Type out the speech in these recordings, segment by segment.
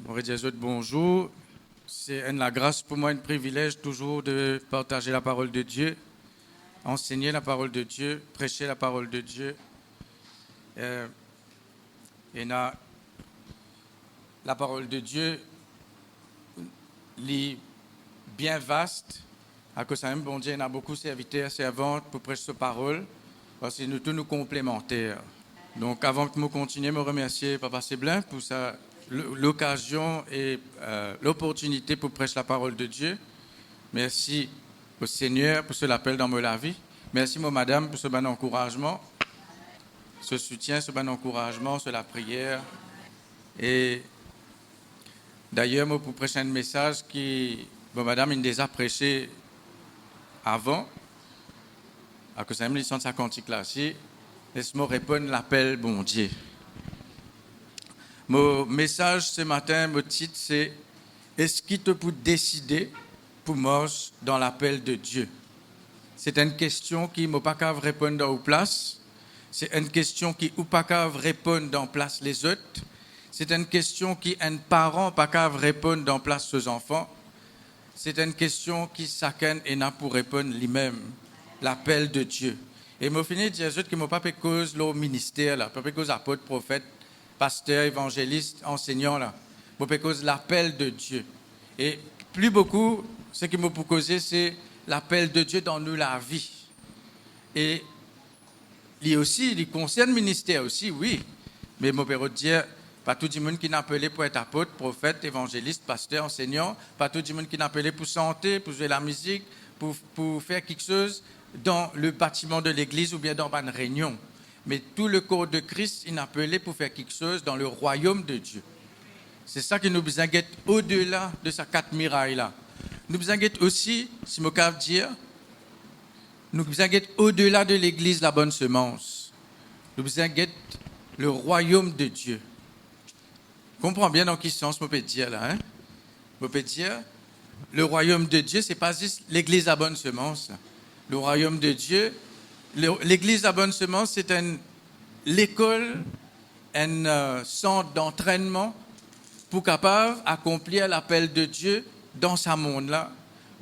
On va dire bonjour. C'est une grâce pour moi, un privilège toujours de partager la parole de Dieu, enseigner la parole de Dieu, prêcher la parole de Dieu. La parole de Dieu est bien vaste. À cause de ça, bon Dieu, il y a beaucoup de serviteurs, servantes pour prêcher cette parole, parce que nous tous nous complémentaires. Donc, avant que je continue, je me remercie Papa Séblin pour ça. L'occasion et l'opportunité pour prêcher la parole de Dieu. Merci au Seigneur pour ce l'appel dans ma vie. Merci, madame, pour ce bon encouragement, ce soutien, ce bon encouragement, sur la prière. Et d'ailleurs, pour prêcher un message qui, madame, il déjà prêché avant, à cause de la licence à cantique là, laisse-moi répondre l'appel, bon Dieu. Mon message ce matin, mon titre, c'est « Est-ce qu'il te peut décider pour marcher dans l'appel de Dieu ?» C'est une question qui ne m'a pas qu'à répondre dans place. C'est une question qui ne pas qu'à répondre dans place les autres. C'est une question qui un parent pas qu'à répondre dans place ses enfants. C'est une question qui chacun est là pour répondre lui-même. L'appel de Dieu. Et je finis de dire que je ne pas cause le ministère, pas cause apôtre, prophète, pasteur, évangéliste, enseignant, là, pour cause l'appel de Dieu. Et plus beaucoup, ce qui m'a causé, c'est l'appel de Dieu dans nous la vie. Et il concerne le ministère aussi, oui. Mais je peux dire, pas tout le monde qui n'a appelé pour être apôtre, prophète, évangéliste, pasteur, enseignant, pas tout le monde qui n'a appelé pour chanter, pour jouer la musique, pour faire quelque chose dans le bâtiment de l'église ou bien dans une réunion. Mais tout le corps de Christ, il est appelé pour faire quelque chose dans le royaume de Dieu. C'est ça qui nous besoin d'être au-delà de ces quatre murailles-là. Nous besoin d'être aussi, si je peux dire, nous besoin d'être au-delà de l'église, la bonne semence. Nous besoin d'être le royaume de Dieu. Comprends bien dans quel sens je peux dire là. Je peux dire, le royaume de Dieu, ce n'est pas juste l'église, la bonne semence. Le royaume de Dieu, l'église à bonne semence, c'est l'école, un centre d'entraînement pour capable accomplir l'appel de Dieu dans ce monde-là,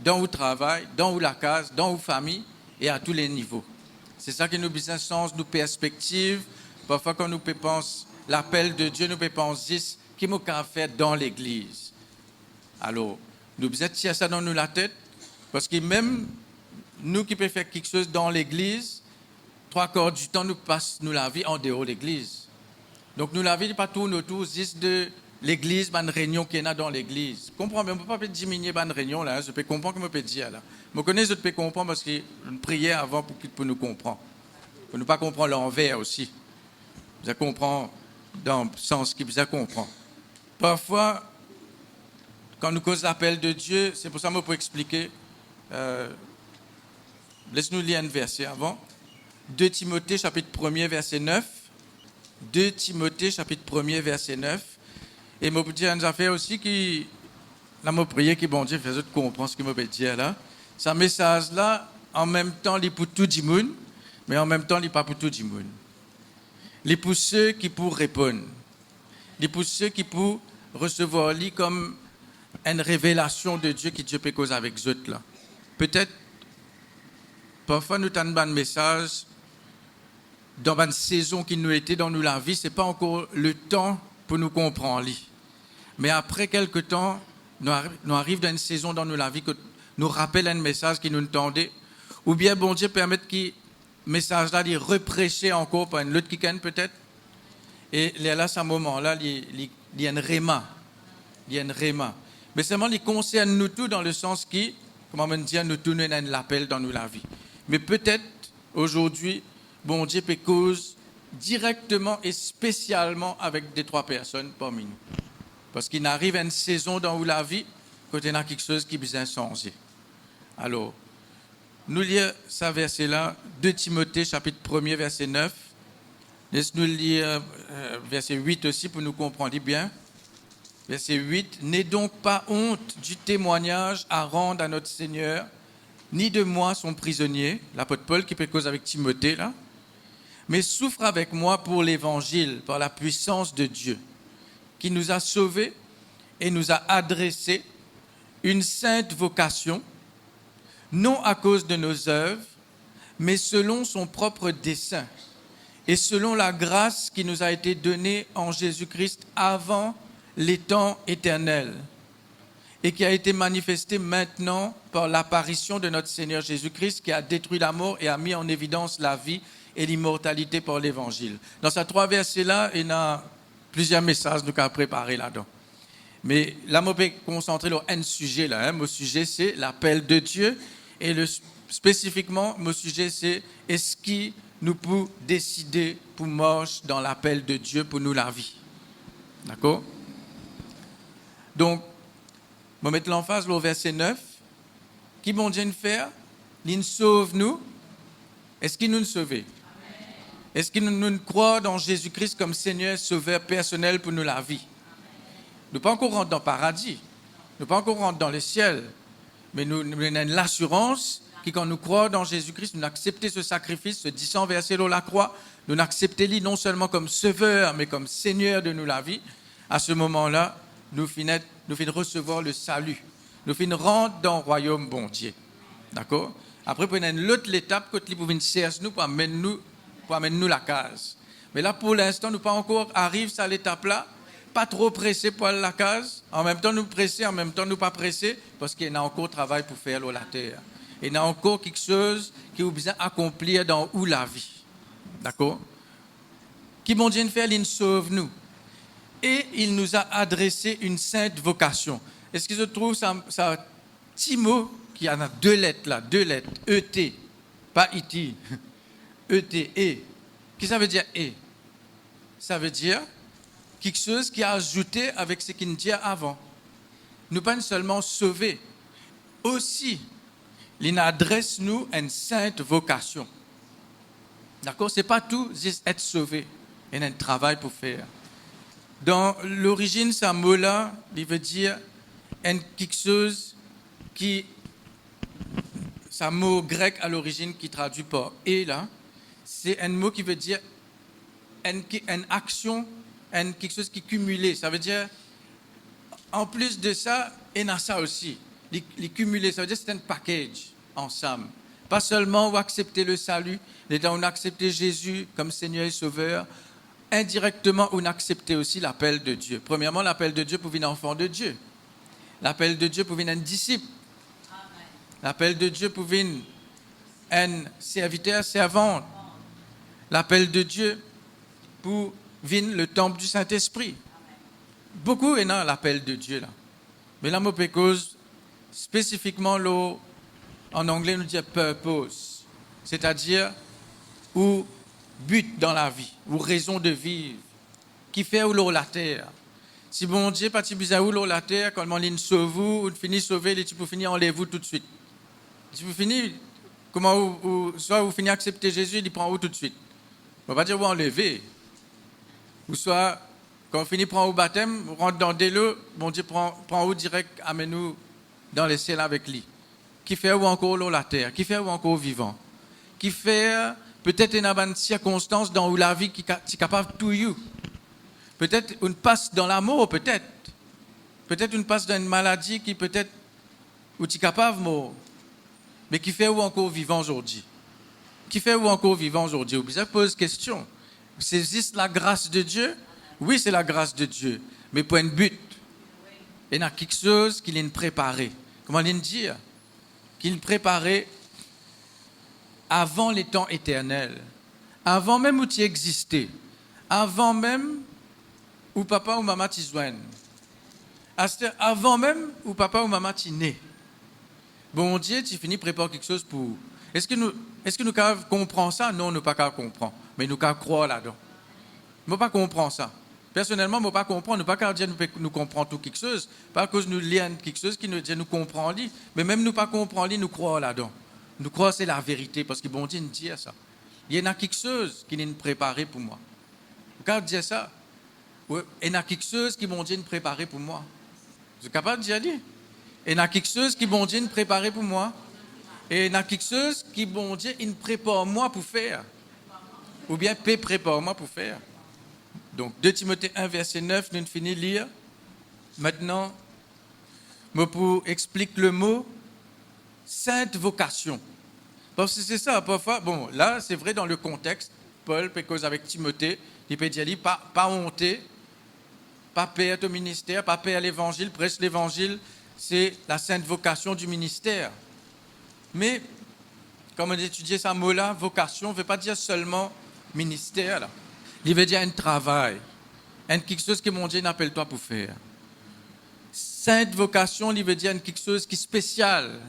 dans le travail, dans la case, dans la famille et à tous les niveaux. C'est ça qui nous besoin de sens, nos perspectives. Parfois, quand nous pensons l'appel de Dieu, nous pensons juste qui nous a fait dans l'église. Alors, nous besoin de tirer ça dans nous la tête, parce que même nous qui pouvons faire quelque chose dans l'église, 3/4 du temps, nous passons la vie en dehors de l'église. Donc, nous la vie n'est pas tourne autour juste de l'église, une réunion qu'il y a dans l'église. Comprends, mais on ne peut pas diminuer une réunion là. Je peux comprendre ce que je peux dire là. Je connais, je peux comprendre parce qu'on priait avant pour nous comprendre. Pour ne pas comprendre l'envers aussi. Vous comprenez dans le sens qui vous comprend. Parfois, quand nous causons l'appel de Dieu, c'est pour ça que je peux expliquer. Laisse-nous lire un verset avant. 2 Timothée, chapitre 1er, verset 9. 2 Timothée, chapitre 1er, verset 9. Et je peux dire une affaire aussi qui... Là, je prie que bon Dieu fasse comprendre ce que je peux dire là. Ce message-là, en même temps, il est pour tout le monde, mais en même temps, il n'est pas pour tout le monde. Il est pour ceux qui pour répondre. Il est pour ceux qui pour recevoir lui comme une révélation de Dieu qui Dieu peut causer avec eux là. Peut-être, parfois, nous avons un message dans une saison qui nous était dans nous la vie, ce n'est pas encore le temps pour nous comprendre. Mais après quelque temps, nous arrivons dans une saison dans nous la vie que nous rappelle un message qui nous entendait. Ou bien, bon Dieu, permettre que ce message-là soit reprêché encore par une autre qui peut-être. Et là, à ce moment-là, il y a un réma. Il y a un réma. Mais seulement, il concerne nous tous dans le sens qui, comment on dit, nous tournons l'appel dans nous la vie. Mais peut-être, aujourd'hui, bon Dieu peut cause directement et spécialement avec des 3 personnes parmi nous. Parce qu'il arrive à une saison dans la vie, quand il y a quelque chose qui besoin changer. Alors, nous lisons ce verset-là, 2 Timothée, chapitre 1er, verset 9. Laisse-nous lire verset 8 aussi pour nous comprendre bien. Verset 8. « N'aie donc pas honte du témoignage à rendre à notre Seigneur, ni de moi son prisonnier, l'apôtre Paul qui peut cause avec Timothée là, mais souffre avec moi pour l'évangile, par la puissance de Dieu, qui nous a sauvés et nous a adressé une sainte vocation, non à cause de nos œuvres, mais selon son propre dessein et selon la grâce qui nous a été donnée en Jésus-Christ avant les temps éternels et qui a été manifestée maintenant par l'apparition de notre Seigneur Jésus-Christ qui a détruit la mort et a mis en évidence la vie et l'immortalité par l'Évangile. Dans ces 3 versets-là, il y a plusieurs messages que nous avons préparés là-dedans. Mais là, je vais me concentrer sur un sujet. Mon sujet, c'est l'appel de Dieu. Et spécifiquement, mon sujet, c'est est-ce que nous pouvons décider pour marcher dans l'appel de Dieu pour nous la vie. D'accord? Donc, je vais mettre l'emphase au verset 9. Qui bon Dieu nous faire? Il nous sauve nous. Est-ce qu'il nous sauve? Est-ce qu'il nous croit dans Jésus-Christ comme Seigneur, Sauveur personnel pour nous la vie? Nous ne pas encore rentrer dans le paradis, nous ne pas encore rentrer dans le ciel, mais nous avons l'assurance que quand nous croyons dans Jésus-Christ, nous acceptons ce sacrifice, ce 10 versé dans la croix, nous acceptons lui non seulement comme Sauveur, mais comme Seigneur de nous la vie. À ce moment-là, nous finissons recevoir le salut. Nous finissons rentrer dans le royaume bon Dieu. D'accord? Après, nous avons l'autre étape que nous pouvons chercher nous pour amener nous la case. Mais là, pour l'instant, nous pas encore arrivés à l'étape-là. Pas trop pressé pour la case, en même temps nous pressés, en même temps nous pas pressés, parce qu'il y a encore travail pour faire sur la terre. Il y a encore quelque chose qui est besoin d'accomplir dans où la vie. D'accord? Qui bon Dieu nous fait, il nous sauve nous. Et il nous a adressé une sainte vocation. Est-ce que je trouve ça petit mot qui en a 2 lettres là, 2 lettres, E-T, pas I-T, E-T, E. Qu'est-ce que ça veut dire E? Ça veut dire quelque chose qui a ajouté avec ce qu'il nous dit avant. Nous pas seulement sauvés, aussi, il adresse nous une sainte vocation. D'accord? Ce n'est pas tout juste être sauvé. Il y a un travail pour faire. Dans l'origine, ce mot-là, il veut dire quelque chose qui, c'est un mot grec à l'origine qui traduit par « et » là, c'est un mot qui veut dire une action, quelque chose qui est cumulé. Ça veut dire, en plus de ça, il y a ça aussi. Les cumulés, ça veut dire que c'est un package ensemble. Pas seulement on accepter le salut, mais on a accepté Jésus comme Seigneur et Sauveur. Indirectement, on a accepté aussi l'appel de Dieu. Premièrement, l'appel de Dieu pour venir enfant de Dieu. L'appel de Dieu pour venir un disciple. L'appel de Dieu pour venir un serviteur, servante. L'appel de Dieu pour venir le temple du Saint-Esprit. Beaucoup est dans l'appel de Dieu là. Mais là, je cause spécifiquement en anglais, nous dit purpose, c'est-à-dire ou but dans la vie, ou raison de vivre, qui fait ou la terre. Si bon Dieu, pas si bizarre ou la terre, quand on l'in sauve vous, ou finit sauver, tu peux finir enlever vous tout de suite. Tu peux finir, comment soit vous finissez accepter Jésus, il prend vous tout de suite. On va pas dire vous enlever. Ou soit, quand on finit prend au baptême, on rentre dans des lots, bon Dieu prend vous direct, amène-nous dans les ciels avec lui. Qui fait ou encore la terre, qui fait ou encore vivant, qui fait peut-être une circonstance dans où la vie qui est capable de tout you. Peut-être une passe dans l'amour, peut-être une passe dans une maladie qui peut-être où tu es capable de mourir, mais qui fait ou encore vivant aujourd'hui. Qui fait ou encore vivant aujourd'hui. Vous avez posé question. C'est juste la grâce de Dieu? Oui, c'est la grâce de Dieu, mais pour un but. Il y a quelque chose qu'il a préparé. Comment il dire? Qu'il préparait avant les temps éternels, avant même où tu existais, avant même où papa ou maman t'y joignent, avant même où papa ou maman t'y naît. Bon Dieu, tu finis préparer quelque chose pour. Est-ce que nous comprenons ça? Non, nous ne pas comprendre, mais nous croire là-dedans. Nous ne pas comprendre ça. Personnellement, nous ne pas comprendre, nous ne pas dire nous comprenons tout quelque chose, pas à cause nous lisons quelque chose qui nous dit nous comprenons, mais même nous pas comprendre, nous croyons là-dedans. Nous croyons que c'est la vérité, parce que bon Dieu nous dit ça. Il y en a quelque chose qui nous préparé pour moi. Vous pouvez dire ça? Il y en a quelque chose qui bon Dieu nous préparé pour moi. Vous êtes capable de dire? Il y en a quelque chose qui bon Dieu nous préparé pour moi. Et il y en a quelque chose qui bon Dieu il prépare moi pour faire. Ou bien prépare moi pour faire. Donc, 2 Timothée 1, verset 9, nous finissons de lire. Maintenant, je pour expliquer le mot sainte vocation. Parce que c'est ça, parfois, bon, là, c'est vrai dans le contexte, Paul peut cause avec Timothée, il peut dire, pas honter, pas perdre au ministère, pas perdre l'évangile, prêche l'évangile, c'est la sainte vocation du ministère. Mais, comme on étudie ce mot-là, vocation ne veut pas dire seulement ministère, là. Il veut dire un travail, quelque chose que mon Dieu n'appelle toi pour faire. Sainte vocation, il veut dire quelque chose qui est spécial.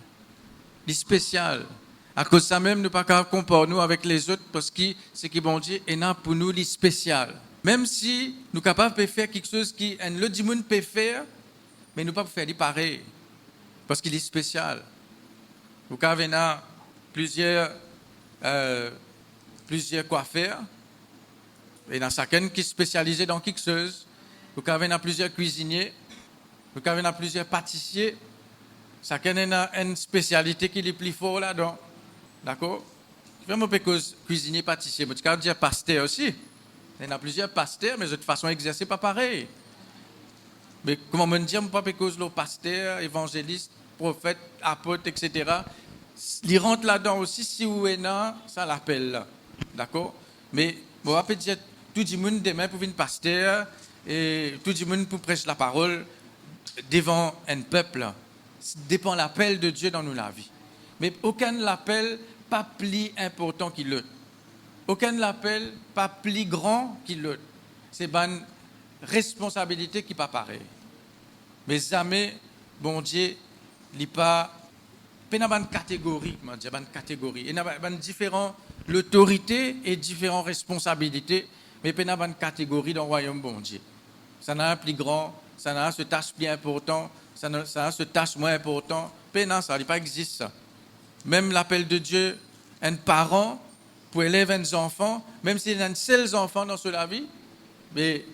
À cause de ça même, nous ne pouvons pas comparer nous avec les autres parce que ce qui bon Dieu est pour nous les spécial. Même si nous sommes capables de faire quelque chose qui l'autre monde peut faire, mais nous ne pouvons pas faire pareil parce qu'il est spécial. Nous avons plusieurs coiffeurs et dans chacun qui est spécialisé dans quelque chose. Nous avons plusieurs cuisiniers, nous avons plusieurs pâtissiers. Chacun a une spécialité qui est plus fort là-dedans. D'accord? Je vais me cuisinier, pâtissier. Mais tu peux dire pasteur aussi. Il y a plusieurs pasteurs, mais de toute façon, exercer pas pareil. Mais comment me dire, je ne peux pas cause le pasteur, évangéliste, prophète, apôtre, etc. Il rentre là-dedans aussi, si ou là, ça l'appelle là. D'accord? Mais on peut dire, tout le monde demain pour venir pasteur, et tout le monde pour prêcher la parole devant un peuple. Dépend de l'appel de Dieu dans nos vies. Mais aucun appel pas plus important qu'il l'autre. Aucun appel pas plus grand qu'il l'autre. C'est une responsabilité qui n'est pas pareille. Mais jamais, bon Dieu, il n'y a pas une catégorie. Il y a différentes autorités et différentes responsabilités, mais il y a une catégorie dans le royaume bon Dieu. Ça n'a un plus grand, ça n'a un ce tâche plus important, ça a ce tâche moins important. Non, ça n'a pas existe ça. Même l'appel de Dieu, un parent pour élever un enfant, même s'il y a un seul enfant dans sa vie, mais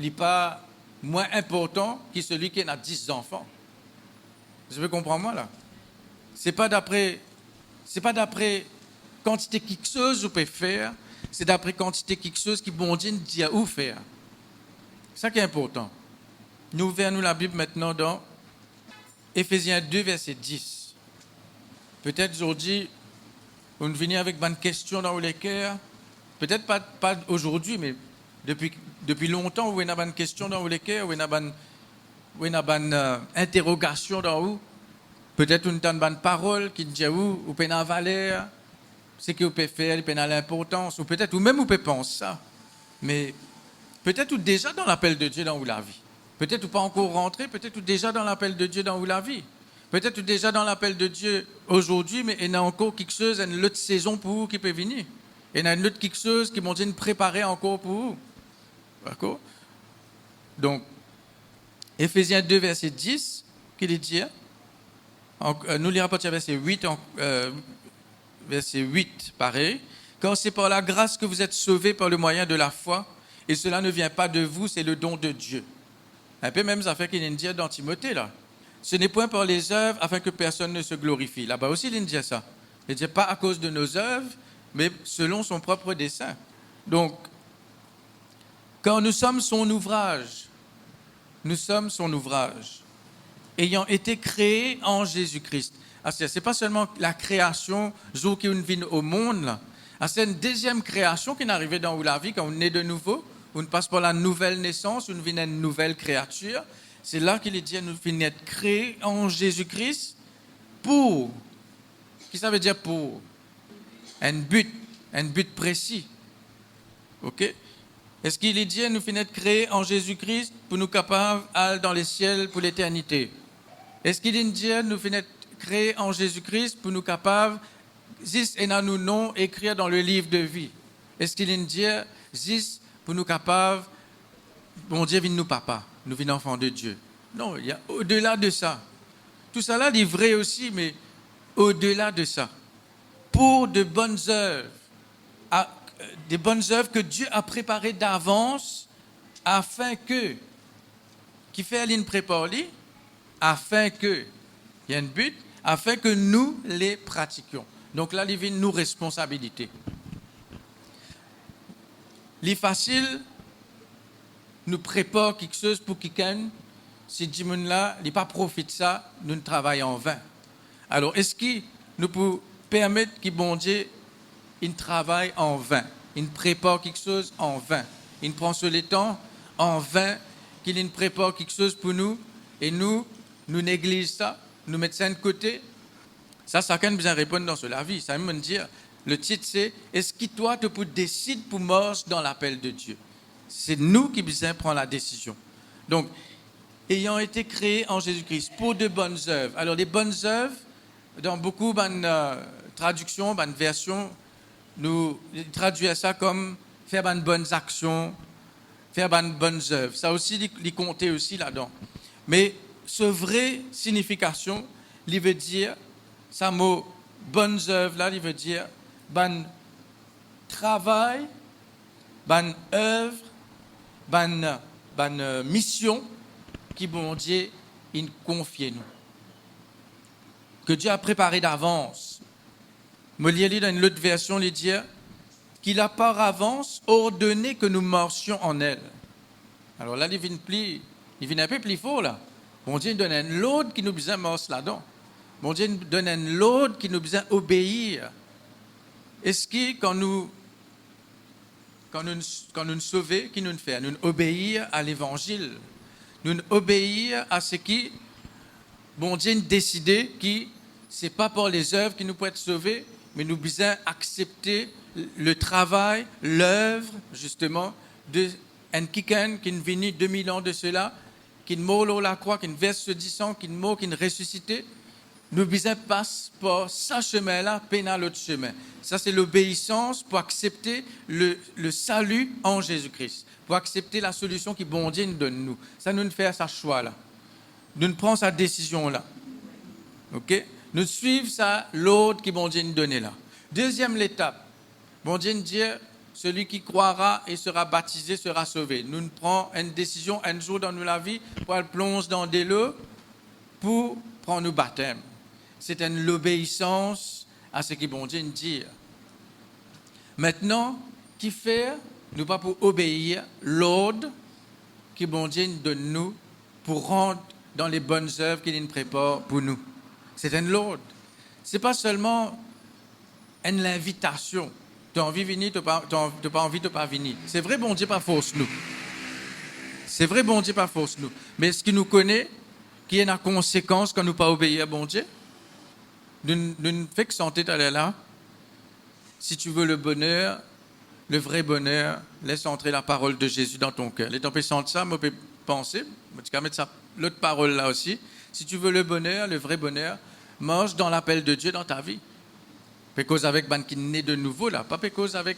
il n'est pas moins important que celui qui a 10 enfants. Je veux comprendre moi là. C'est pas d'après quantité quelque chose vous pouvez faire, c'est d'après quantité quelque chose qui bon Dieu dit à où faire. C'est ça qui est important. Nous ouvrons la Bible maintenant dans Éphésiens 2, verset 10. Peut-être aujourd'hui, on vient avec une question dans les cœurs. Peut-être pas aujourd'hui, mais depuis longtemps, où il y a une question dans les cœurs, où il y a une interrogation dans vous. Peut-être une bonne parole qui dit où vous pouvez en valeur, ce que vous pouvez faire, vous pouvez en l'importance, ou peut-être, ou même vous pouvez penser ça. Mais peut-être ou déjà dans l'appel de Dieu dans la vie. Peut-être ou pas encore rentré, peut-être ou déjà dans l'appel de Dieu dans la vie. Peut-être ou déjà dans l'appel de Dieu aujourd'hui, mais il y a encore quelque chose, une autre saison pour vous qui peut venir. Il y a une autre quelque chose qui m'ont dit de préparer encore pour vous. D'accord? Donc, Éphésiens 2, verset 10, qu'il dit, nous lirons à partir du verset 8, verset 8, pareil. Car c'est par la grâce que vous êtes sauvés par le moyen de la foi, et cela ne vient pas de vous, c'est le don de Dieu. Un peu même ça fait qu'il y a une dire dans Timothée là. Ce n'est point par les œuvres afin que personne ne se glorifie. Là-bas aussi il dit ça. Il ne dit pas à cause de nos œuvres, mais selon son propre dessein. Donc, quand nous sommes son ouvrage, ayant été créés en Jésus-Christ. Ce n'est pas seulement la création, jour qui vient au monde, là. C'est une deuxième création qui est arrivée dans la vie, quand on est de nouveau, on passe par la nouvelle naissance, on devient une nouvelle créature. C'est là qu'il est dit, nous venons être créés en Jésus-Christ pour. Qu'est-ce que ça veut dire pour? Un but précis. Ok? Est-ce qu'il est dit, nous venons être créés en Jésus-Christ pour nous capables d'aller dans les ciels pour l'éternité? Est-ce qu'il est dit, nous venons être créés en Jésus-Christ pour nous capables, zis et nous non écrire dans le livre de vie? Est-ce qu'il est dit, zis pour nous capables, bon Dieu vient nous papa, nous venons enfants de Dieu? Non, il y a au-delà de ça. Tout ça là est vrai aussi, mais au-delà de ça. Pour de bonnes œuvres, des bonnes œuvres que Dieu a préparées d'avance afin que, qui fait une prépare, afin que, il y a un but, afin que nous les pratiquions. Donc là, il y a nos responsabilités. Les facile nous prépare quelque chose pour quelqu'un, si ce monde-là n'est pas profite ça, nous travaillons en vain. Alors, est-ce que nous pouvons permettre que bon Dieu il travaille en vain, il prépare quelque chose en vain, il prend sur le temps en vain, qu'il prépare quelque chose pour nous, et nous négligeons ça, nous mettons ça de côté. Ça, chacun a besoin de répondre dans la vie. Ça veut dire, le titre c'est « Est-ce que toi, tu décides pour marcher dans l'appel de Dieu ?» C'est nous qui devons prendre la décision. Donc, ayant été créés en Jésus-Christ pour de bonnes œuvres. Alors, les bonnes œuvres, dans beaucoup de traductions, de versions, nous traduisons ça comme faire de bonnes actions, faire de bonnes œuvres. Ça aussi, il comptait aussi là-dedans. Mais ce vraie signification, il veut dire, ça mot bonnes œuvres là, il veut dire bon travail, bonne œuvre, bonne mission qui bon Dieu il confie nous. Que Dieu a préparé d'avance. Me lire dans une autre version, il dit qu'il a par avance ordonné que nous marchions en elle. Alors là, il vient un peu plus fort là. Bon Dieu nous donne un l'autre qui nous besoin marcher là-dedans. Bon Dieu nous donne un l'autre qui nous besoin obéir. Est-ce que quand nous nous sauvons, qui nous fait? Nous obéir à l'évangile. Nous obéir à ce qui, bon Dieu nous décidé que ce n'est pas pour les œuvres qui nous peuvent être sauvés, mais nous devons accepter le travail, l'œuvre, justement, de quelqu'un qui est venu 2000 ans de cela, qui est mort sur la croix, qui verse ce 10 ans, qui est mort, qui est ressuscité. Nous devons passer par ce chemin-là, pénal l'autre chemin. Ça, c'est l'obéissance pour accepter le salut en Jésus-Christ, pour accepter la solution que bon Dieu nous donne nous. Ça, nous fait ce choix-là. Nous prenons sa décision-là. OK? Nous suivons ça, l'autre qui bon Dieu nous donne là. Deuxième étape, bon Dieu nous dit, celui qui croira et sera baptisé sera sauvé. Nous prenons une décision un jour dans la vie pour aller plonger dans des eaux pour prendre nos baptêmes. C'est l'obéissance à ce que bon Dieu nous dit. Maintenant, qui fait, nous pas pour obéir l'ordre que bon Dieu nous donne nous pour rentrer dans les bonnes œuvres qu'il nous prépare pour nous. C'est un l'ordre. Ce n'est pas seulement une invitation. Tu as envie de venir, tu n'as pas envie de pas venir. C'est vrai, bon Dieu, pas force nous. C'est vrai, bon Dieu, pas force nous. Mais est-ce qu'il nous connaît, qui est la conséquence quand nous pas obéir à bon Dieu? Nous ne fait que sentir d'aller là. Si tu veux le bonheur, le vrai bonheur, laisse entrer la parole de Jésus dans ton cœur. Les temps sentir ça, moi, je peux penser, tu peux mettre ça, l'autre parole là aussi. Si tu veux le bonheur, le vrai bonheur, marche dans l'appel de Dieu dans ta vie. Parce avec ban qui est né de nouveau là, pas parce avec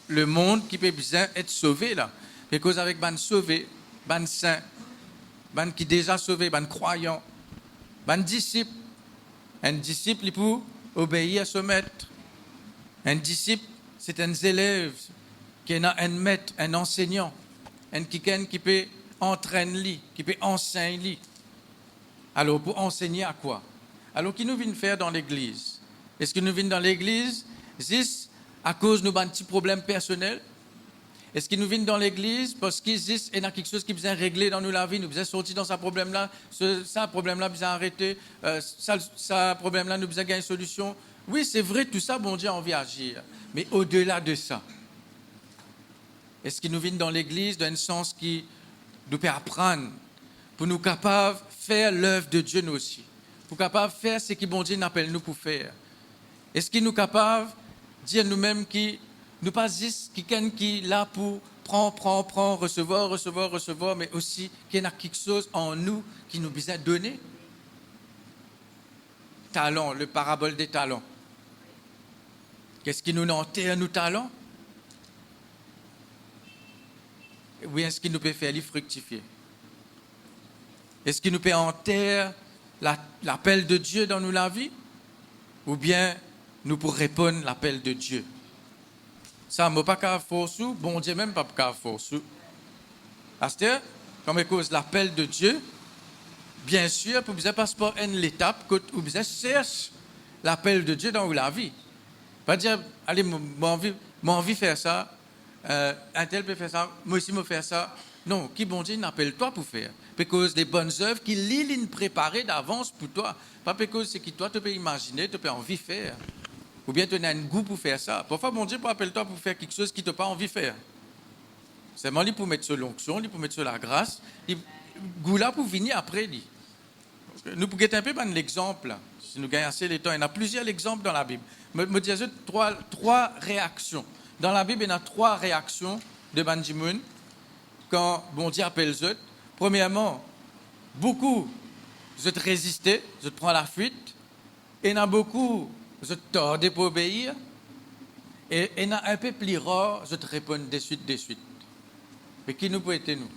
le monde qui peut bien être sauvé là. Parce avec ban sauvé, ban saint, ban qui déjà sauvé, ban croyant, ban disciple. Un disciple, il peut obéir à son maître. Un disciple, c'est un élève qui est un maître, un enseignant, quelqu'un qui peut entraîner, qui peut enseigner. Alors, pour enseigner à quoi? Alors, qu'est-ce que nous venons faire dans l'église? Est-ce que nous venons dans l'église juste à cause de nos petits problèmes personnels? Est-ce que nous venons dans l'église parce qu'il y a quelque chose qui besoin régler dans la vie, nous besoin sortir dans ce problème-là, ce problème-là besoin arrêter, ce problème-là nous besoin gagner une solution? Oui, c'est vrai, tout ça, bon Dieu a envie d'agir. Mais au-delà de ça, est-ce que nous venons dans l'église dans un sens qui nous peut apprendre pour nous capables de faire l'œuvre de Dieu nous aussi, pour capables de faire ce que bon Dieu appelle nous pour faire? Est-ce que nous sommes capables de dire nous-mêmes que nous pas juste quelqu'un qui est là pour prendre, recevoir, mais aussi qu'il y a quelque chose en nous qui nous besoin donner? Talent, le parabole des talents. Qu'est-ce qui nous enterre nos talents? Oui, est-ce qu'il nous peut faire les fructifier? Est-ce qu'il nous peut enterrer l'appel de Dieu dans nos vie? Ou bien nous pour répondre à l'appel de Dieu? Ça, je ne pas qu'à force, bon Dieu même pas qu'à force. Parce que, comme cause l'appel de Dieu, bien sûr, pour vous passer par une étape où vous cherchez l'appel de Dieu dans la vie. Pas dire, allez, moi envie de faire ça, un tel peut faire ça, moi aussi, je faire ça, Non, qui bon Dieu n'appelle-toi pour faire. Parce que des bonnes œuvres qui l'ont préparées d'avance pour toi. Pas parce que c'est que toi, tu peux imaginer, tu peux envie de faire. Ou bien tu as un goût pour faire ça. Parfois, bon Dieu peut appeler toi pour faire quelque chose qui tu n'as pas envie de faire. C'est seulement pour mettre sur l'onction, pour mettre sur la grâce. Le goût là pour venir après. Lui. Nous pouvons un peu prendre l'exemple. Si nous gagnons assez de temps, il y a plusieurs exemples dans la Bible. Je me disais trois réactions. Dans la Bible, il y a 3 réactions de Benjamin quand bon Dieu appelle eux. Premièrement, beaucoup je te résistais, je te prends la fuite. Et il y en a beaucoup, je te tordais pour obéir. Et il y en a un peu plus rare, je te réponds de suite. Mais qui nous peut être nous?